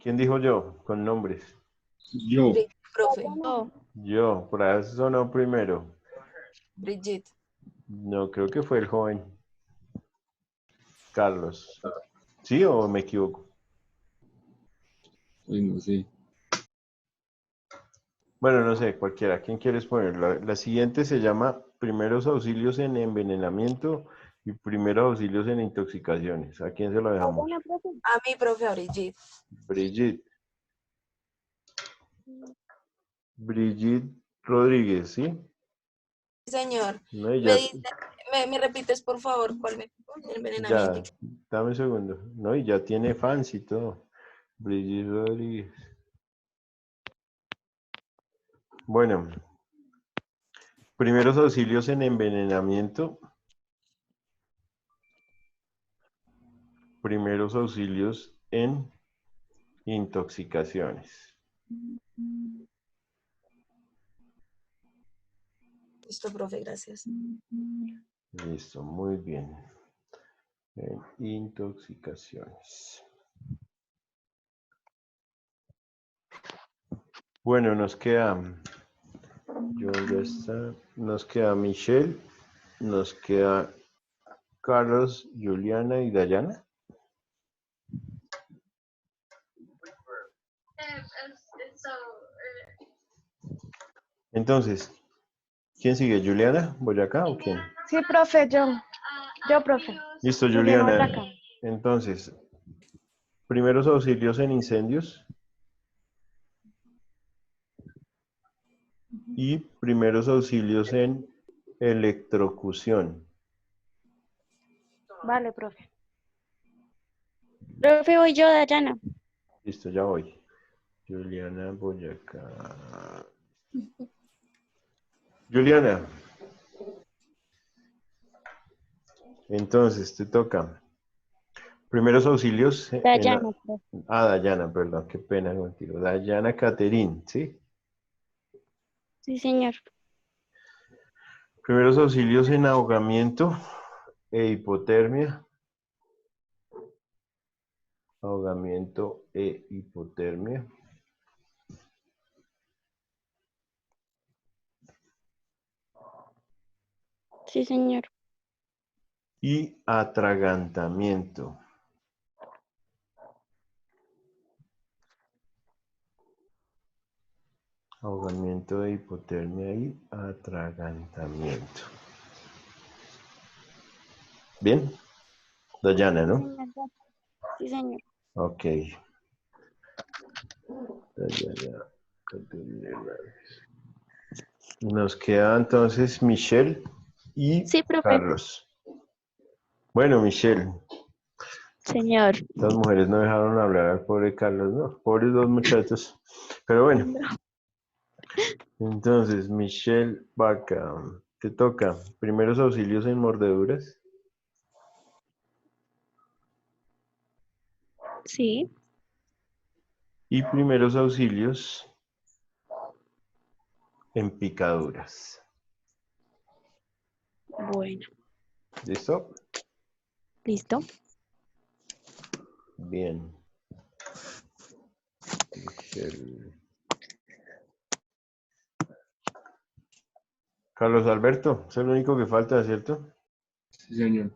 S1: ¿Quién dijo yo? Con nombres.
S11: Yo.
S5: Profe.
S1: Yo, por ahí sonó primero.
S5: Brigitte.
S1: No, creo que fue el joven. Carlos. ¿Sí o me equivoco?
S11: Ay, no sé.
S1: Bueno, no sé, cualquiera. ¿Quién quieres poner? La siguiente se llama Primeros auxilios en envenenamiento y Primeros auxilios en intoxicaciones. ¿A quién se lo dejamos?
S5: A mí, profe, a Brigitte.
S1: Brigitte. Brigitte Rodríguez, ¿sí?
S5: Sí, señor.
S1: No, y ya,
S5: ¿Me repites, por favor, cuál me envenenamiento?
S1: ya, dame un segundo. No, y ya tiene fans y todo. Brigitte Rodríguez. Bueno, primeros auxilios en envenenamiento. Primeros auxilios en intoxicaciones.
S5: Listo, profe, gracias.
S1: Listo, muy bien. En intoxicaciones. Bueno, nos queda, ya está, nos queda Michelle, nos queda Carlos, Juliana y Dayana. Entonces, ¿quién sigue? ¿Juliana Boyacá o quién?
S10: Sí, profe, yo, profe.
S1: Listo,
S10: Juliana
S1: Juliana.
S10: Boyacá.
S1: Entonces, primeros auxilios en incendios y primeros auxilios en electrocución.
S10: Vale, profe.
S9: Profe, voy yo, Dayana.
S1: Listo, ya voy. Juliana Boyacá. Juliana. Entonces, te toca. Primeros auxilios en
S9: Dayana, profe.
S1: Dayana, perdón, qué pena contigo. Dayana Caterín, ¿sí?
S9: Sí, señor.
S1: Primeros auxilios en ahogamiento e hipotermia. Ahogamiento e hipotermia.
S9: Sí, señor.
S1: Y atragantamiento. Ahogamiento de hipotermia y atragantamiento. Bien. Dayana, ¿no?
S9: Señor, sí, señor.
S1: Ok. Dayana. Nos queda entonces Michelle y
S9: Sí, profe.
S1: Carlos. Bueno, Michelle,
S9: Señor.
S1: las mujeres no dejaron hablar al pobre Carlos, ¿no? Pobres dos muchachos. Pero bueno, entonces, Michelle Vaca, te toca. Primeros auxilios en mordeduras
S9: Sí.
S1: y primeros auxilios en picaduras.
S9: Bueno,
S1: ¿Listo?
S9: listo.
S1: Bien. Michelle. Carlos Alberto, es el único que falta, ¿cierto?
S11: Sí, señor.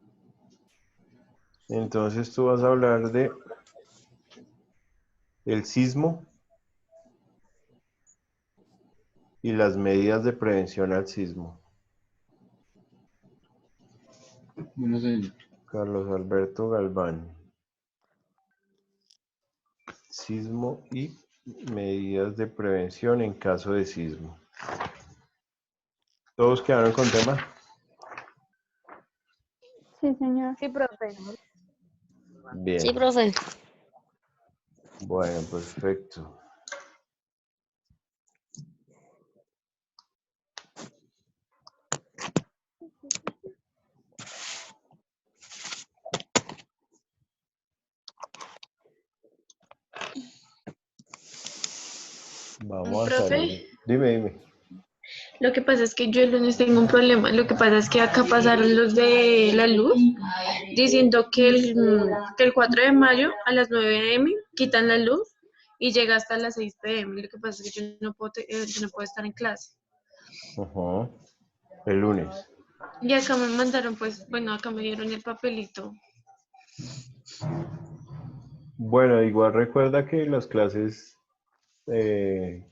S1: Entonces tú vas a hablar de el sismo y las medidas de prevención al sismo.
S11: Bueno, señor.
S1: Carlos Alberto Galván. Sismo y medidas de prevención en caso de sismo. ¿Todos quedaron con tema?
S8: Sí, señor.
S10: Sí, profe.
S1: Bien.
S7: Sí, profe.
S1: Bueno, perfecto. Vamos a
S4: Profe,
S1: salir. Dime.
S4: lo que pasa es que yo el lunes tengo un problema. Lo que pasa es que acá pasaron los de la luz diciendo que el 4 de mayo a las 9 a.m. quitan la luz y llega hasta las 6 p.m. Lo que pasa es que yo no puedo, yo no puedo estar en clase.
S1: Ajá. El lunes.
S4: Y acá me mandaron, pues, bueno, acá me dieron el papelito.
S1: Bueno, igual recuerda que las clases,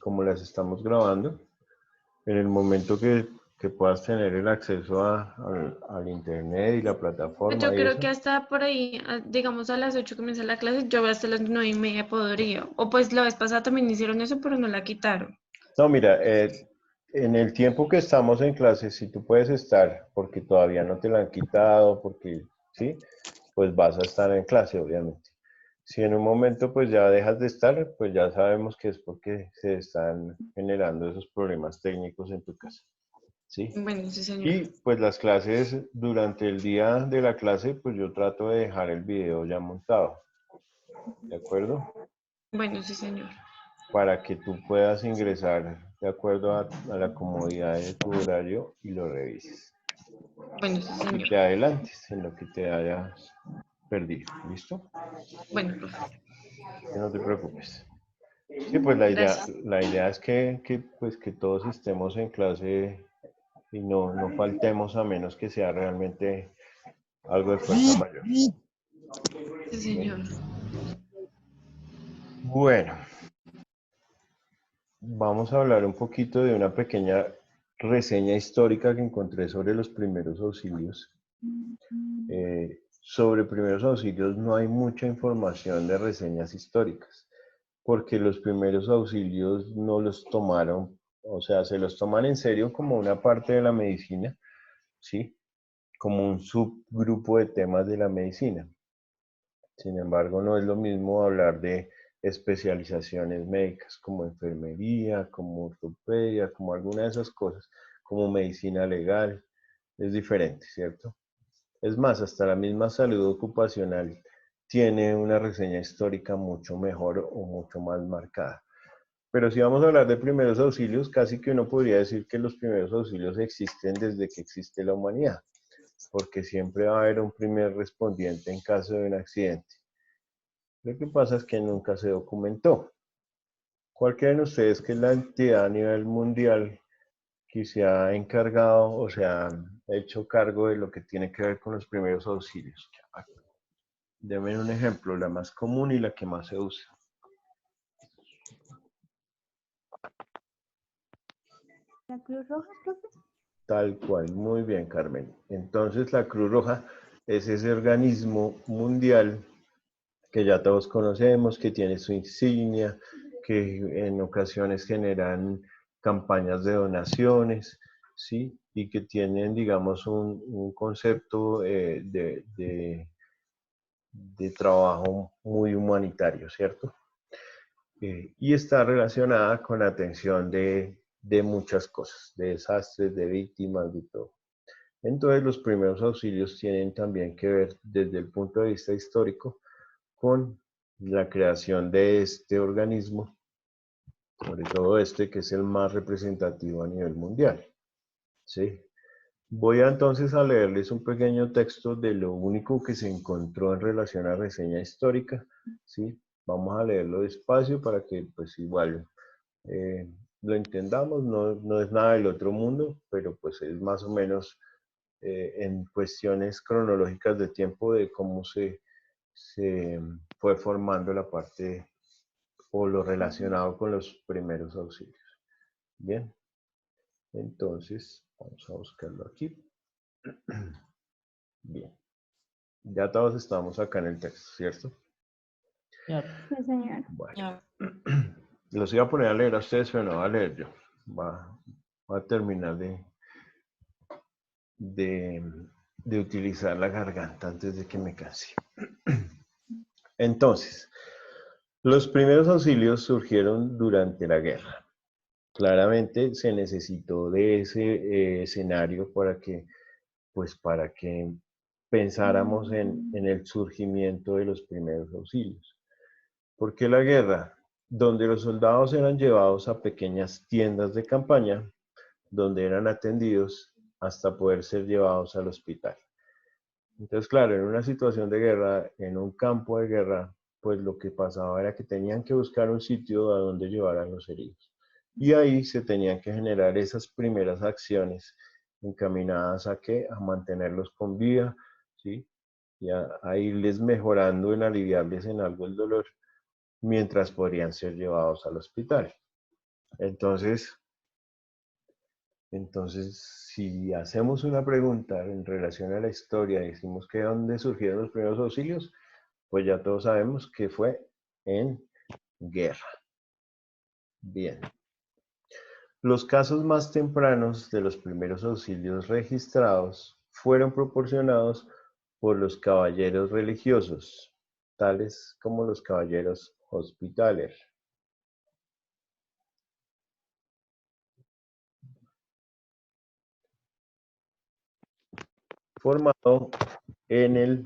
S1: como las estamos grabando, en el momento que puedas tener el acceso al internet y la
S4: Pues
S1: plataforma
S4: yo
S1: y
S4: creo
S1: eso.
S4: que hasta por ahí, digamos a las 8 comienza la clase, yo hasta las 9:30 podría. O pues la vez pasada también hicieron eso, pero no la quitaron.
S1: No, mira, en el tiempo que estamos en clase, si tú puedes estar, porque todavía no te la han quitado, porque sí, pues vas a estar en clase, obviamente. Si en un momento pues ya dejas de estar, pues ya sabemos que es porque se están generando esos problemas técnicos en tu casa, ¿sí?
S4: Bueno, sí, señor.
S1: Y pues las clases, durante el día de la clase, pues yo trato de dejar el video ya montado, ¿de acuerdo?
S4: Bueno, sí, señor.
S1: Para que tú puedas ingresar de acuerdo a la comodidad de tu horario y lo revises.
S4: Bueno, sí,
S1: Y
S4: señor.
S1: te adelantes en lo que te hayas perdido. ¿Listo?
S4: Bueno, profe.
S1: Que no te preocupes. Sí, pues
S4: Gracias.
S1: la idea es pues, que todos estemos en clase y no faltemos a menos que sea realmente algo de fuerza mayor.
S4: Sí, señor.
S1: Bueno, vamos a hablar un poquito de una pequeña reseña histórica que encontré sobre los primeros auxilios. Sobre primeros auxilios no hay mucha información de reseñas históricas, porque los primeros auxilios no los tomaron, o sea, se los toman en serio como una parte de la medicina, ¿sí? Como un subgrupo de temas de la medicina. Sin embargo, no es lo mismo hablar de especializaciones médicas como enfermería, como ortopedia, como alguna de esas cosas, como medicina legal. Es diferente, ¿cierto? Es más, hasta la misma salud ocupacional tiene una reseña histórica mucho mejor o mucho más marcada. Pero si vamos a hablar de primeros auxilios, casi que uno podría decir que los primeros auxilios existen desde que existe la humanidad, porque siempre va a haber un primer respondiente en caso de un accidente. Lo que pasa es que nunca se documentó. ¿Cuál creen ustedes que es la entidad a nivel mundial que se ha encargado o se ha hecho cargo de lo que tiene que ver con los primeros auxilios? Denme un ejemplo, la más común y la que más se usa.
S8: ¿La Cruz Roja, profe?
S1: Tal cual, muy bien, Carmen. Entonces, la Cruz Roja, es ese organismo mundial que ya todos conocemos, que tiene su insignia, que en ocasiones generan campañas de donaciones, ¿sí? Y que tienen, digamos, un concepto de trabajo muy humanitario, ¿cierto? Y está relacionada con la atención de muchas cosas, de desastres, de víctimas, de todo. Entonces, los primeros auxilios tienen también que ver desde el punto de vista histórico con la creación de este organismo, sobre todo este que es el más representativo a nivel mundial. ¿Sí? Voy entonces a leerles un pequeño texto de lo único que se encontró en relación a reseña histórica. ¿Sí? Vamos a leerlo despacio para que pues igual lo entendamos, no es nada del otro mundo, pero pues es más o menos en cuestiones cronológicas de tiempo de cómo se fue formando la parte o lo relacionado con los primeros auxilios. Bien, entonces vamos a buscarlo aquí. Bien, ya todos estamos acá en el texto, ¿cierto?
S8: Sí, señor.
S1: Bueno, los iba a poner a leer a ustedes, pero no voy a leer yo. Voy a terminar de utilizar la garganta antes de que me canse. Entonces, los primeros auxilios surgieron durante la guerra. Claramente se necesitó de ese escenario para que pensáramos en el surgimiento de los primeros auxilios. ¿Por qué la guerra? Donde los soldados eran llevados a pequeñas tiendas de campaña, donde eran atendidos hasta poder ser llevados al hospital. Entonces, claro, en una situación de guerra, en un campo de guerra, pues lo que pasaba era que tenían que buscar un sitio a donde llevar a los heridos. Y ahí se tenían que generar esas primeras acciones encaminadas a ¿qué? A mantenerlos con vida, ¿sí? Y a irles mejorando en aliviarles en algo el dolor, mientras podrían ser llevados al hospital. Entonces, si hacemos una pregunta en relación a la historia, decimos que dónde surgieron los primeros auxilios, pues ya todos sabemos que fue en guerra. Bien. Los casos más tempranos de los primeros auxilios registrados fueron proporcionados por los caballeros religiosos, tales como los caballeros Hospitaller. Formado en el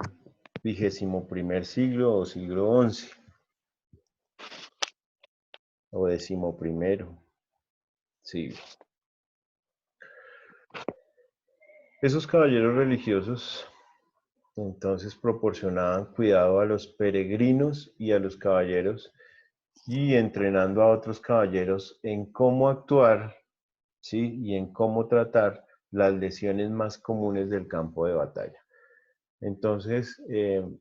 S1: 21 siglo o siglo XI, o 11 siglo. Esos caballeros religiosos entonces proporcionaban cuidado a los peregrinos y a los caballeros y entrenando a otros caballeros en cómo actuar, ¿sí? Y en cómo tratar las lesiones más comunes del campo de batalla. Entonces, en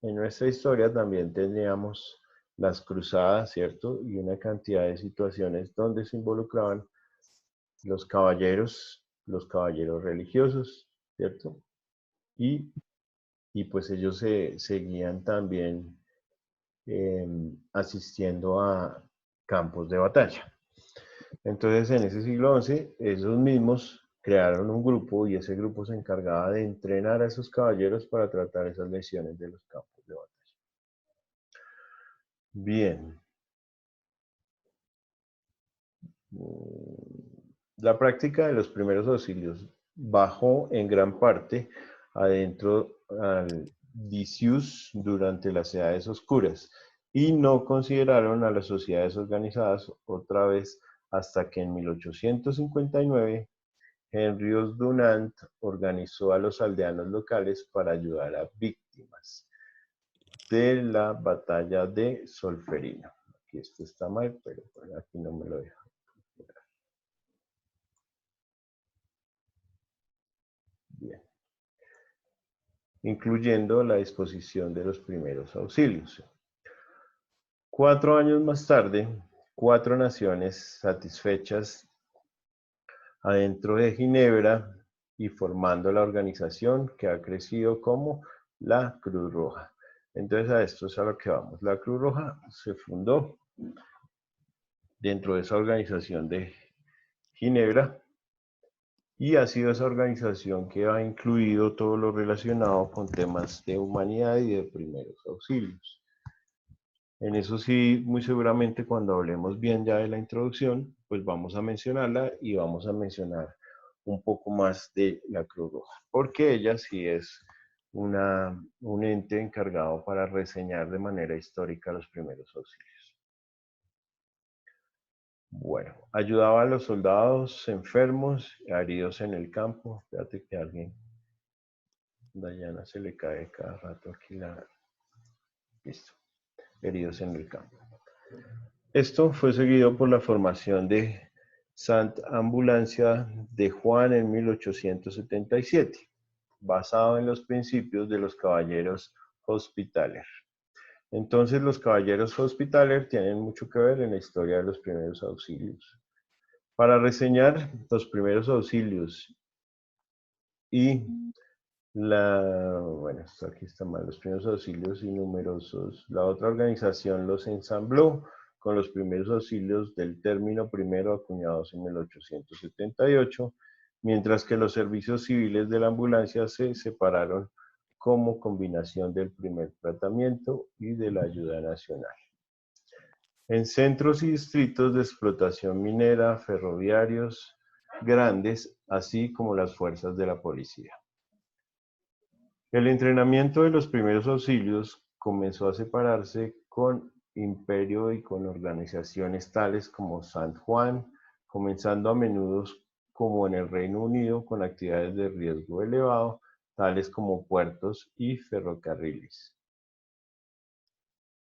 S1: nuestra historia también teníamos las cruzadas, ¿cierto? Y una cantidad de situaciones donde se involucraban los caballeros religiosos, ¿cierto? Y pues ellos se seguían también asistiendo a campos de batalla. Entonces, en ese siglo XI, esos mismos crearon un grupo y ese grupo se encargaba de entrenar a esos caballeros para tratar esas lesiones de los campos de batalla. Bien. La práctica de los primeros auxilios bajó en gran parte adentro al Dicius durante las edades oscuras y no consideraron a las sociedades organizadas otra vez hasta que en 1859 Henrius Dunant organizó a los aldeanos locales para ayudar a víctimas de la batalla de Solferino. Aquí esto está mal, pero aquí no me lo deja. Bien. Incluyendo la disposición de los primeros auxilios. 4 años más tarde, 4 naciones satisfechas adentro de Ginebra y formando la organización que ha crecido como la Cruz Roja. Entonces a esto es a lo que vamos. La Cruz Roja se fundó dentro de esa organización de Ginebra y ha sido esa organización que ha incluido todo lo relacionado con temas de humanidad y de primeros auxilios. En eso sí, muy seguramente cuando hablemos bien ya de la introducción, pues vamos a mencionarla y vamos a mencionar un poco más de la Cruz Roja, porque ella sí es un ente encargado para reseñar de manera histórica los primeros auxilios. Bueno, ayudaba a los soldados enfermos, heridos en el campo. Fíjate que a alguien, Dayana, se le cae cada rato aquí la... Listo, heridos en el campo. Esto fue seguido por la formación de Santa Ambulancia de Juan en 1877, basado en los principios de los caballeros Hospitaller. Entonces los caballeros Hospitaller tienen mucho que ver en la historia de los primeros auxilios. Para reseñar los primeros auxilios y bueno, aquí están mal, los primeros auxilios y numerosos. La otra organización los ensambló con los primeros auxilios del término primero acuñados en 1878, mientras que los servicios civiles de la ambulancia se separaron como combinación del primer tratamiento y de la ayuda nacional. En centros y distritos de explotación minera, ferroviarios grandes, así como las fuerzas de la policía. El entrenamiento de los primeros auxilios comenzó a separarse con imperio y con organizaciones tales como San Juan, comenzando a menudo como en el Reino Unido con actividades de riesgo elevado, tales como puertos y ferrocarriles.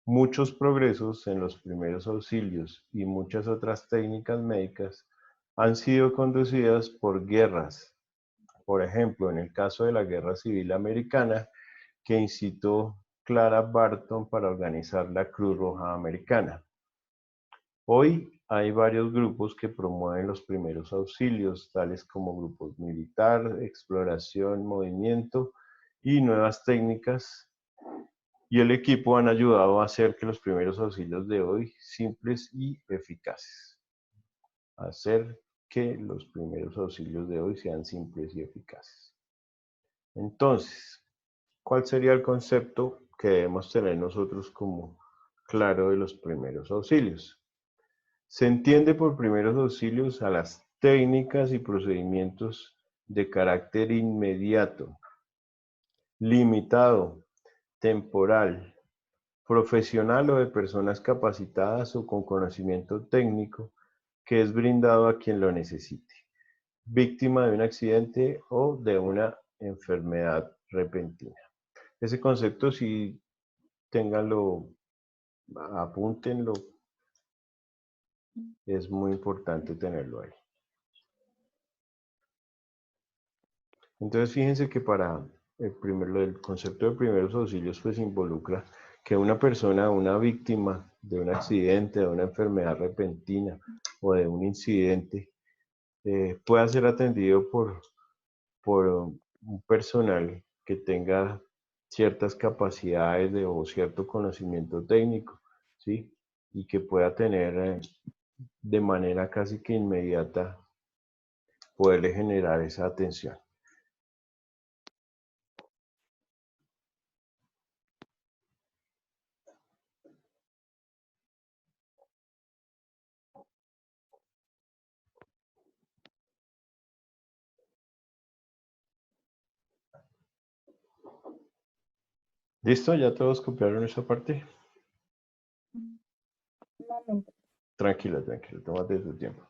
S1: Muchos progresos en los primeros auxilios y muchas otras técnicas médicas han sido conducidas por guerras. Por ejemplo, en el caso de la Guerra Civil Americana, que incitó Clara Barton para organizar la Cruz Roja Americana. Hoy hay varios grupos que promueven los primeros auxilios, tales como grupos militar, exploración, movimiento y nuevas técnicas, y el equipo han ayudado a hacer que los primeros auxilios de hoy simples y eficaces. Hacer que los primeros auxilios de hoy sean simples y eficaces. Entonces, ¿cuál sería el concepto que debemos tener nosotros como claro de los primeros auxilios? Se entiende por primeros auxilios a las técnicas y procedimientos de carácter inmediato, limitado, temporal, profesional o de personas capacitadas o con conocimiento técnico que es brindado a quien lo necesite, víctima de un accidente o de una enfermedad repentina. Ese concepto sí, ténganlo, apúntenlo, es muy importante tenerlo ahí. Entonces fíjense que para el concepto de primeros auxilios pues involucra que una persona, una víctima de un accidente, de una enfermedad repentina o de un incidente pueda ser atendido por un personal que tenga ciertas capacidades o cierto conocimiento técnico, ¿sí? Y que pueda tener de manera casi que inmediata poderle generar esa atención. ¿Listo? ¿Ya todos copiaron esa parte?
S2: Un momento.
S1: Tranquila, tómate tu tiempo.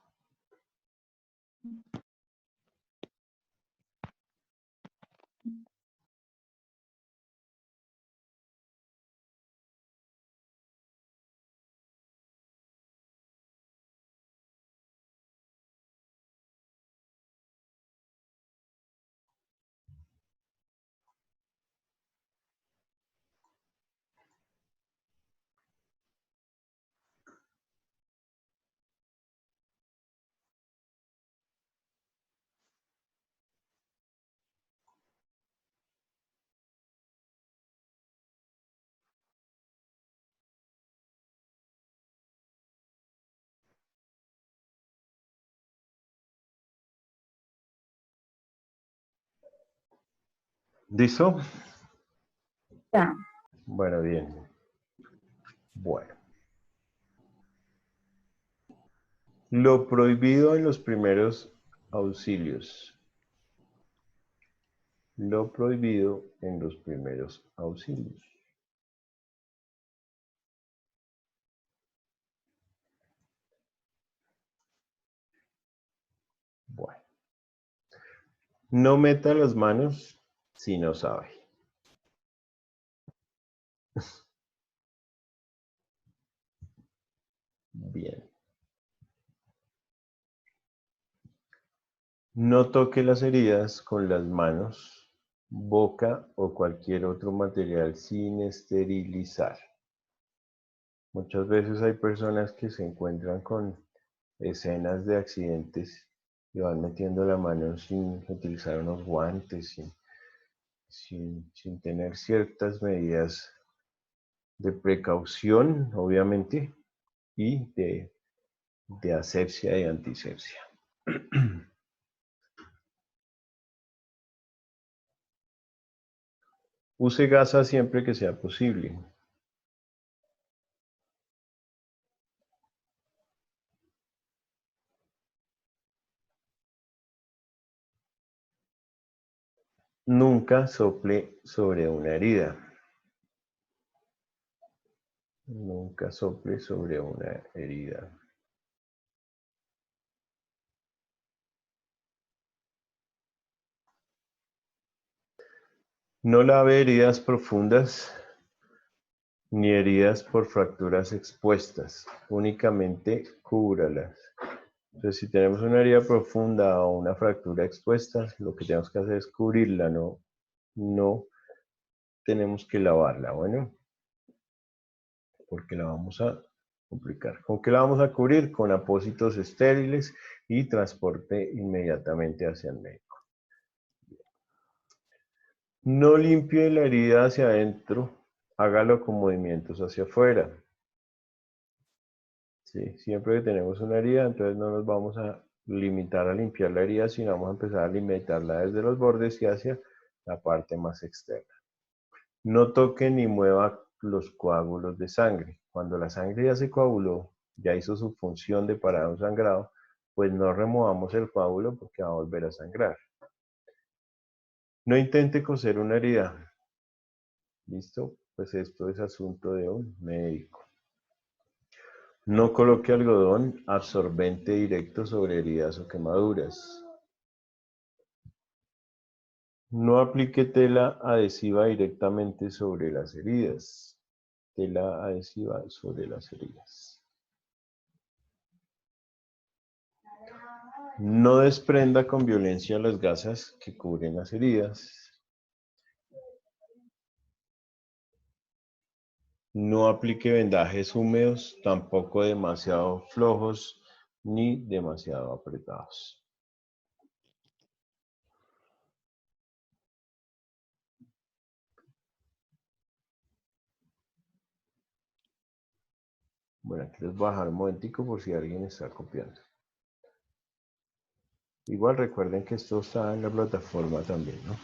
S1: ¿Listo?
S2: Ya.
S1: Bueno, bien. Bueno. Lo prohibido en los primeros auxilios. Lo prohibido en los primeros auxilios. Bueno. No meta las manos si no sabe. Bien. No toque las heridas con las manos, boca o cualquier otro material sin esterilizar. Muchas veces hay personas que se encuentran con escenas de accidentes y van metiendo la mano sin utilizar unos guantes, sin tener ciertas medidas de precaución, obviamente, y de asepsia y antisepsia. Use gasa siempre que sea posible. Nunca sople sobre una herida. Nunca sople sobre una herida. No lave heridas profundas ni heridas por fracturas expuestas. Únicamente cúbralas. Entonces, si tenemos una herida profunda o una fractura expuesta, lo que tenemos que hacer es cubrirla, no tenemos que lavarla, bueno, porque la vamos a complicar. ¿Con qué la vamos a cubrir? Con apósitos estériles y transporte inmediatamente hacia el médico. No limpie la herida hacia adentro, hágalo con movimientos hacia afuera. Sí, siempre que tenemos una herida, entonces no nos vamos a limitar a limpiar la herida, sino vamos a empezar a limitarla desde los bordes y hacia la parte más externa. No toque ni mueva los coágulos de sangre. Cuando la sangre ya se coaguló, ya hizo su función de parar un sangrado, pues no removamos el coágulo porque va a volver a sangrar. No intente coser una herida. ¿Listo? Pues esto es asunto de un médico. No coloque algodón absorbente directo sobre heridas o quemaduras. No aplique tela adhesiva directamente sobre las heridas. Tela adhesiva sobre las heridas. No desprenda con violencia las gasas que cubren las heridas. No aplique vendajes húmedos, tampoco demasiado flojos ni demasiado apretados. Bueno, aquí les voy a dejar un momentico por si alguien está copiando. Igual recuerden que esto está en la plataforma también, ¿no?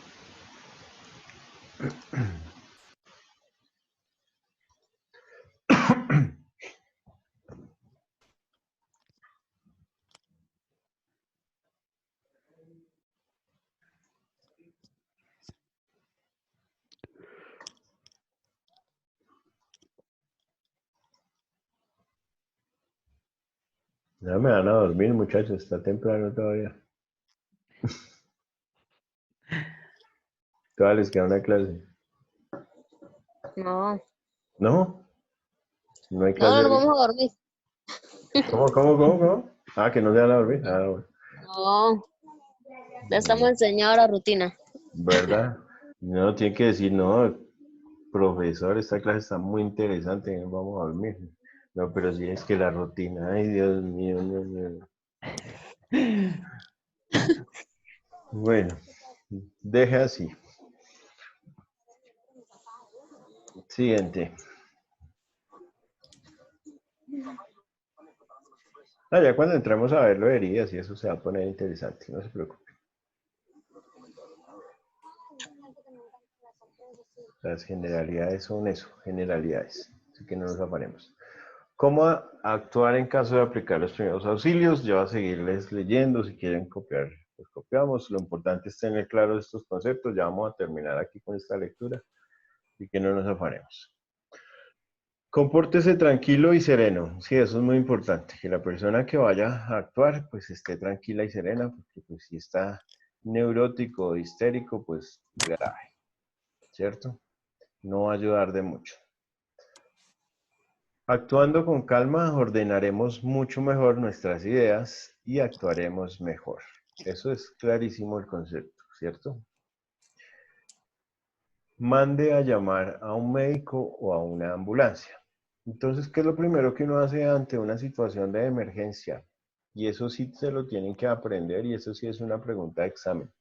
S1: Ya me van a dormir, muchachos, está temprano todavía. Todavía les queda una clase.
S7: No,
S1: ¿No? ¿No hay
S7: no,
S1: clase
S7: no nos
S1: hoy?
S7: vamos a dormir.
S1: ¿Cómo? Ah, que no se van a dormir. Ah, bueno.
S7: No, ya estamos enseñando la rutina.
S1: ¿Verdad? No, tiene que decir, no, profesor, esta clase está muy interesante, no vamos a dormir. No, pero sí es que la rutina, ay, Dios mío, no. Bueno, deje así. Siguiente. Ah, ya cuando entremos a ver lo de heridas y eso se va a poner interesante, no se preocupe. Las generalidades son eso, generalidades. Así que no nos afanemos. ¿Cómo actuar en caso de aplicar los primeros auxilios? Yo voy a seguirles leyendo. Si quieren copiar, pues copiamos. Lo importante es tener claros estos conceptos. Ya vamos a terminar aquí con esta lectura. Así que no nos afanemos. Compórtese tranquilo y sereno. Sí, eso es muy importante. Que la persona que vaya a actuar, pues esté tranquila y serena. Porque pues si está neurótico o histérico, pues grave. ¿Cierto? No va a ayudar de mucho. Actuando con calma, ordenaremos mucho mejor nuestras ideas y actuaremos mejor. Eso es clarísimo el concepto, ¿cierto? Mande a llamar a un médico o a una ambulancia. Entonces, ¿qué es lo primero que uno hace ante una situación de emergencia? Y eso sí se lo tienen que aprender y eso sí es una pregunta de examen.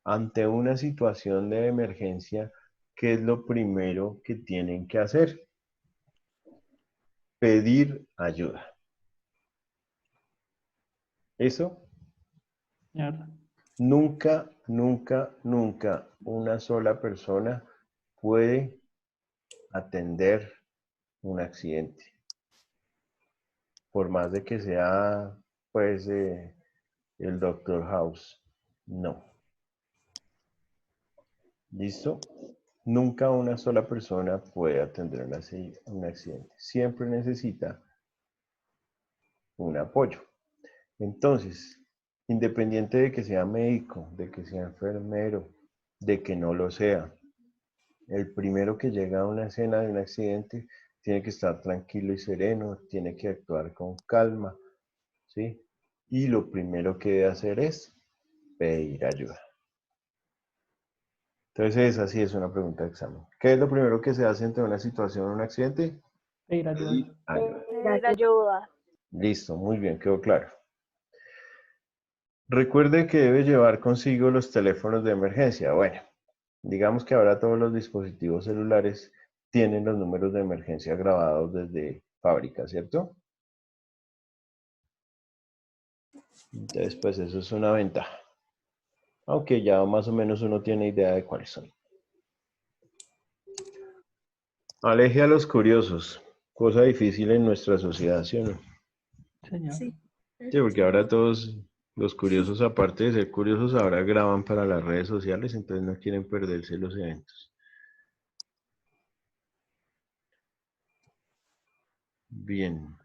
S1: Ante una situación de emergencia, ¿qué es lo primero que tienen que hacer? Pedir ayuda. Eso nunca, nunca, nunca una sola persona puede atender un accidente. Por más de que sea, pues, el Dr. House. No. ¿Listo? Nunca una sola persona puede atender un accidente. Siempre necesita un apoyo. Entonces, independiente de que sea médico, de que sea enfermero, de que no lo sea, el primero que llega a una escena de un accidente tiene que estar tranquilo y sereno, tiene que actuar con calma, ¿sí? Y lo primero que debe hacer es pedir ayuda. Entonces, esa sí es una pregunta de examen. ¿Qué es lo primero que se hace ante una situación o un accidente?
S3: Pedir ayuda.
S1: Pedir ayuda.
S10: Pedir ayuda.
S1: Listo, muy bien, quedó claro. Recuerde que debe llevar consigo los teléfonos de emergencia. Bueno, digamos que ahora todos los dispositivos celulares tienen los números de emergencia grabados desde fábrica, ¿cierto? Entonces, pues eso es una ventaja. Aunque ya más o menos uno tiene idea de cuáles son. Aleje a los curiosos. Cosa difícil en nuestra sociedad, ¿sí o no?
S3: Señor.
S1: Sí, porque ahora todos los curiosos, aparte de ser curiosos, ahora graban para las redes sociales, entonces no quieren perderse los eventos. Bien.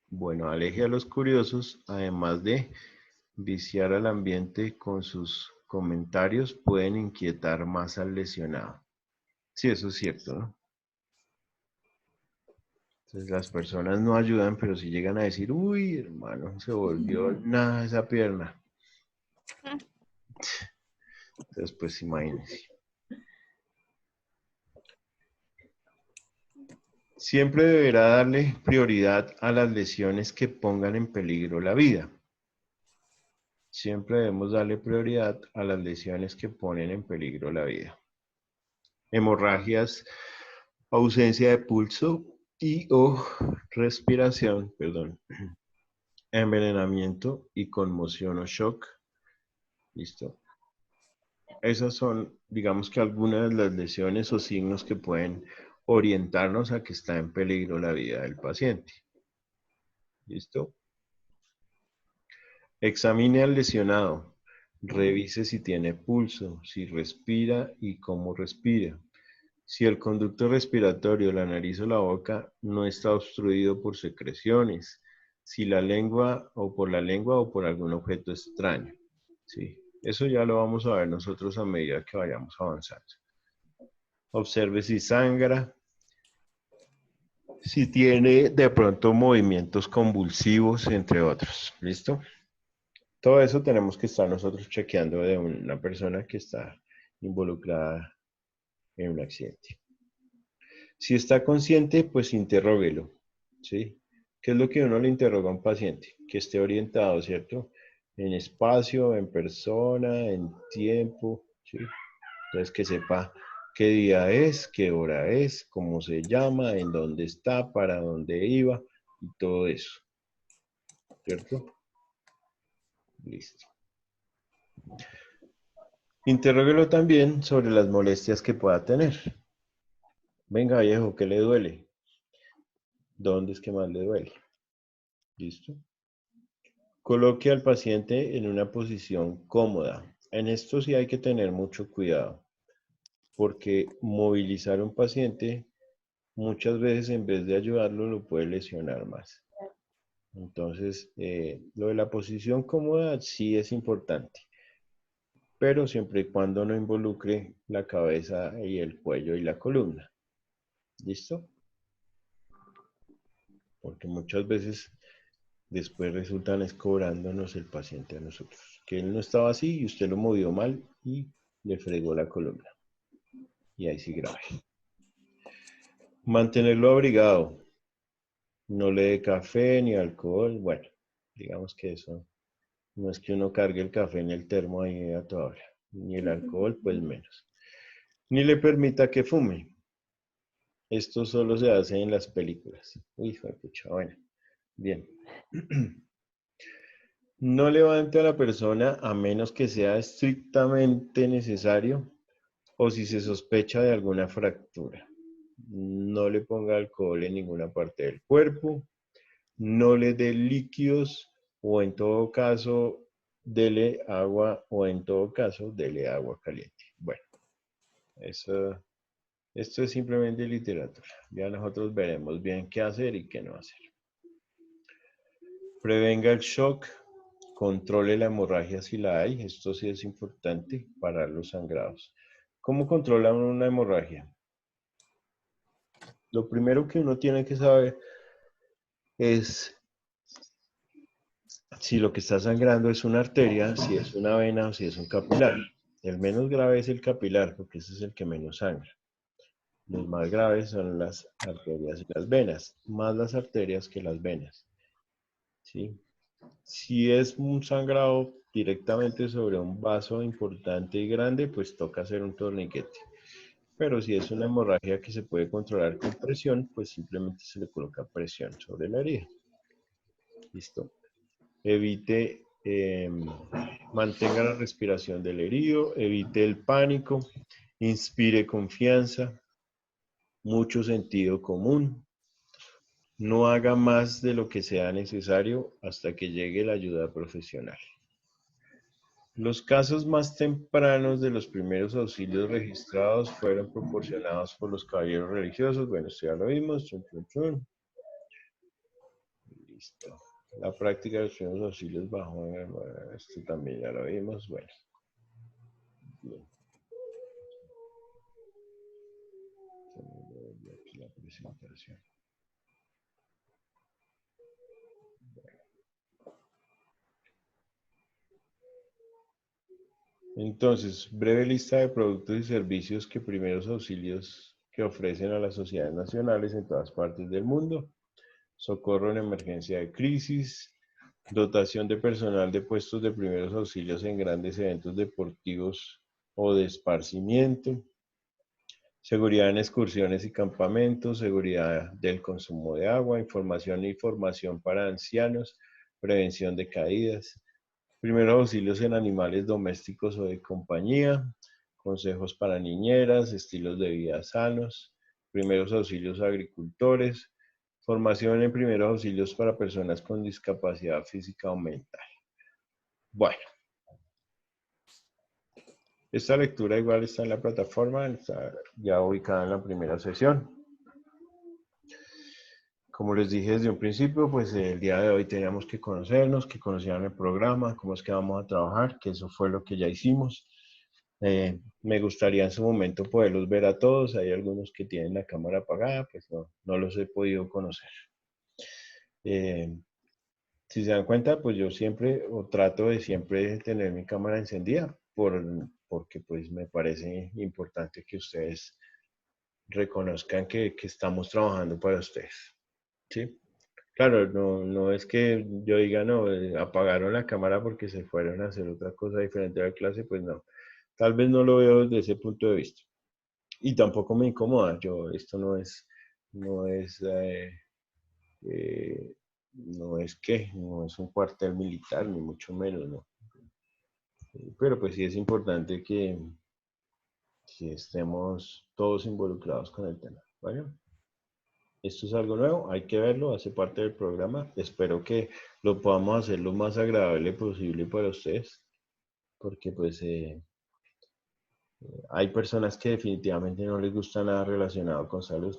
S1: Bueno, aleje a los curiosos, además de viciar al ambiente con sus comentarios, pueden inquietar más al lesionado. Sí, eso es cierto, ¿no? Entonces las personas no ayudan, pero si llegan a decir, uy, hermano, se volvió nada esa pierna. Entonces, pues imagínense. Siempre deberá darle prioridad a las lesiones que pongan en peligro la vida. Siempre debemos darle prioridad a las lesiones que ponen en peligro la vida. Hemorragias, ausencia de pulso y o respiración, perdón. Envenenamiento y conmoción o shock. Listo. Esas son, digamos que algunas de las lesiones o signos que pueden orientarnos a que está en peligro la vida del paciente. ¿Listo? Examine al lesionado. Revise si tiene pulso, si respira y cómo respira. Si el conducto respiratorio, la nariz o la boca no está obstruido por secreciones. Si la lengua o por la lengua o por algún objeto extraño. ¿Sí? Eso ya lo vamos a ver nosotros a medida que vayamos avanzando. Observe si sangra, si tiene de pronto movimientos convulsivos, entre otros. ¿Listo? Todo eso tenemos que estar nosotros chequeando de una persona que está involucrada en un accidente. Si está consciente, pues interróguelo. ¿Sí? ¿Qué es lo que uno le interroga a un paciente? Que esté orientado, ¿cierto? En espacio, en persona, en tiempo, ¿sí? Entonces que sepa qué día es, qué hora es, cómo se llama, en dónde está, para dónde iba y todo eso. ¿Cierto? Listo. Interróguelo también sobre las molestias que pueda tener. Venga, viejo, ¿qué le duele? ¿Dónde es que más le duele? ¿Listo? Coloque al paciente en una posición cómoda. En esto sí hay que tener mucho cuidado, porque movilizar a un paciente muchas veces en vez de ayudarlo lo puede lesionar más. Entonces, lo de la posición cómoda sí es importante, pero siempre y cuando no involucre la cabeza y el cuello y la columna. ¿Listo? Porque muchas veces después resultan es cobrándonos el paciente a nosotros. Que él no estaba así y usted lo movió mal y le fregó la columna. Y ahí sí grave. Mantenerlo abrigado. No le dé café ni alcohol. Bueno, digamos que eso no es que uno cargue el café en el termo ahí a toda hora. Ni el alcohol, pues menos. Ni le permita que fume. Esto solo se hace en las películas. Uy, hijo de pucha, bueno. Bien. No levante a la persona a menos que sea estrictamente necesario o si se sospecha de alguna fractura. No le ponga alcohol en ninguna parte del cuerpo. No le dé líquidos o en todo caso dele agua o en todo caso dele agua caliente. Bueno, esto es simplemente literatura. Ya nosotros veremos bien qué hacer y qué no hacer. Prevenga el shock, controle la hemorragia si la hay. Esto sí es importante para los sangrados. ¿Cómo controla uno una hemorragia? Lo primero que uno tiene que saber es si lo que está sangrando es una arteria, si es una vena o si es un capilar. El menos grave es el capilar, porque ese es el que menos sangra. Los más graves son las arterias y las venas, más las arterias que las venas. ¿Sí? Si es un sangrado directamente sobre un vaso importante y grande, pues toca hacer un torniquete. Pero si es una hemorragia que se puede controlar con presión, pues simplemente se le coloca presión sobre la herida. Listo. Evite, mantenga la respiración del herido, evite el pánico, inspire confianza, mucho sentido común. No haga más de lo que sea necesario hasta que llegue la ayuda profesional. Los casos más tempranos de los primeros auxilios registrados fueron proporcionados por los caballeros religiosos. Bueno, esto ya lo vimos. Chun, chun, chun. Listo. La práctica de los primeros auxilios bajo, esto también ya lo vimos. Bueno. Bien. Aquí la presentación. Entonces, breve lista de productos y servicios que primeros auxilios que ofrecen a las sociedades nacionales en todas partes del mundo. Socorro en emergencia de crisis, dotación de personal de puestos de primeros auxilios en grandes eventos deportivos o de esparcimiento, seguridad en excursiones y campamentos, seguridad del consumo de agua, información y formación para ancianos, prevención de caídas, primeros auxilios en animales domésticos o de compañía, consejos para niñeras, estilos de vida sanos, primeros auxilios a agricultores, formación en primeros auxilios para personas con discapacidad física o mental. Bueno, esta lectura igual está en la plataforma, está ya ubicada en la primera sesión. Como les dije desde un principio, pues el día de hoy teníamos que conocernos, que conocieran el programa, cómo es que vamos a trabajar, que eso fue lo que ya hicimos. Me gustaría en su momento poderlos ver a todos. Hay algunos que tienen la cámara apagada, pues no los he podido conocer. Si se dan cuenta, pues yo siempre, o trato de siempre tener mi cámara encendida, porque pues me parece importante que ustedes reconozcan que estamos trabajando para ustedes. ¿Sí? Claro, no es que yo diga, no, apagaron la cámara porque se fueron a hacer otra cosa diferente a la clase, pues no. Tal vez no lo veo desde ese punto de vista. Y tampoco me incomoda. Esto no es no es un cuartel militar, ni mucho menos, ¿no? Pero pues sí es importante que estemos todos involucrados con el tema, ¿vale? Esto es algo nuevo, hay que verlo, hace parte del programa. Espero que lo podamos hacer lo más agradable posible para ustedes, porque pues hay personas que definitivamente no les gusta nada relacionado con salud.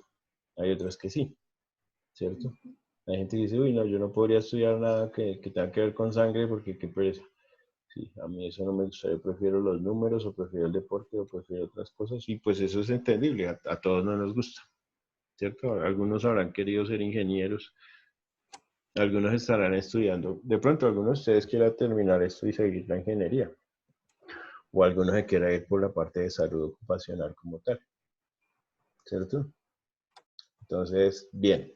S1: Hay otras que sí, ¿cierto? Hay gente que dice, uy, no, yo no podría estudiar nada que tenga que ver con sangre porque qué pereza. Sí, a mí eso no me gusta, yo prefiero los números o prefiero el deporte o prefiero otras cosas y pues eso es entendible, a todos no nos gusta, ¿cierto? Algunos habrán querido ser ingenieros, algunos estarán estudiando, de pronto algunos de ustedes quieran terminar esto y seguir la ingeniería o algunos se quieran ir por la parte de salud ocupacional como tal, ¿cierto? Entonces, bien.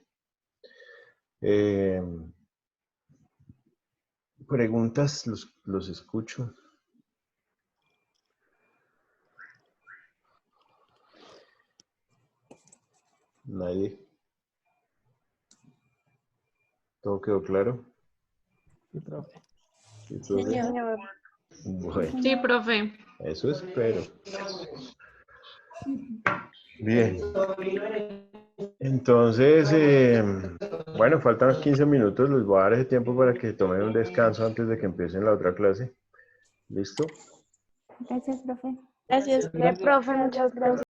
S1: Preguntas, los escucho. Nadie. ¿Todo quedó claro?
S3: Sí, profe.
S1: Sí, profe.
S10: Señor.
S1: Bueno,
S4: Sí, profe.
S1: eso espero. Bien. Entonces, bueno, faltan 15 minutos. Les voy a dar ese tiempo para que tomen un descanso antes de que empiecen la otra clase. ¿Listo?
S8: Gracias, profe.
S10: Gracias, profe, muchas gracias.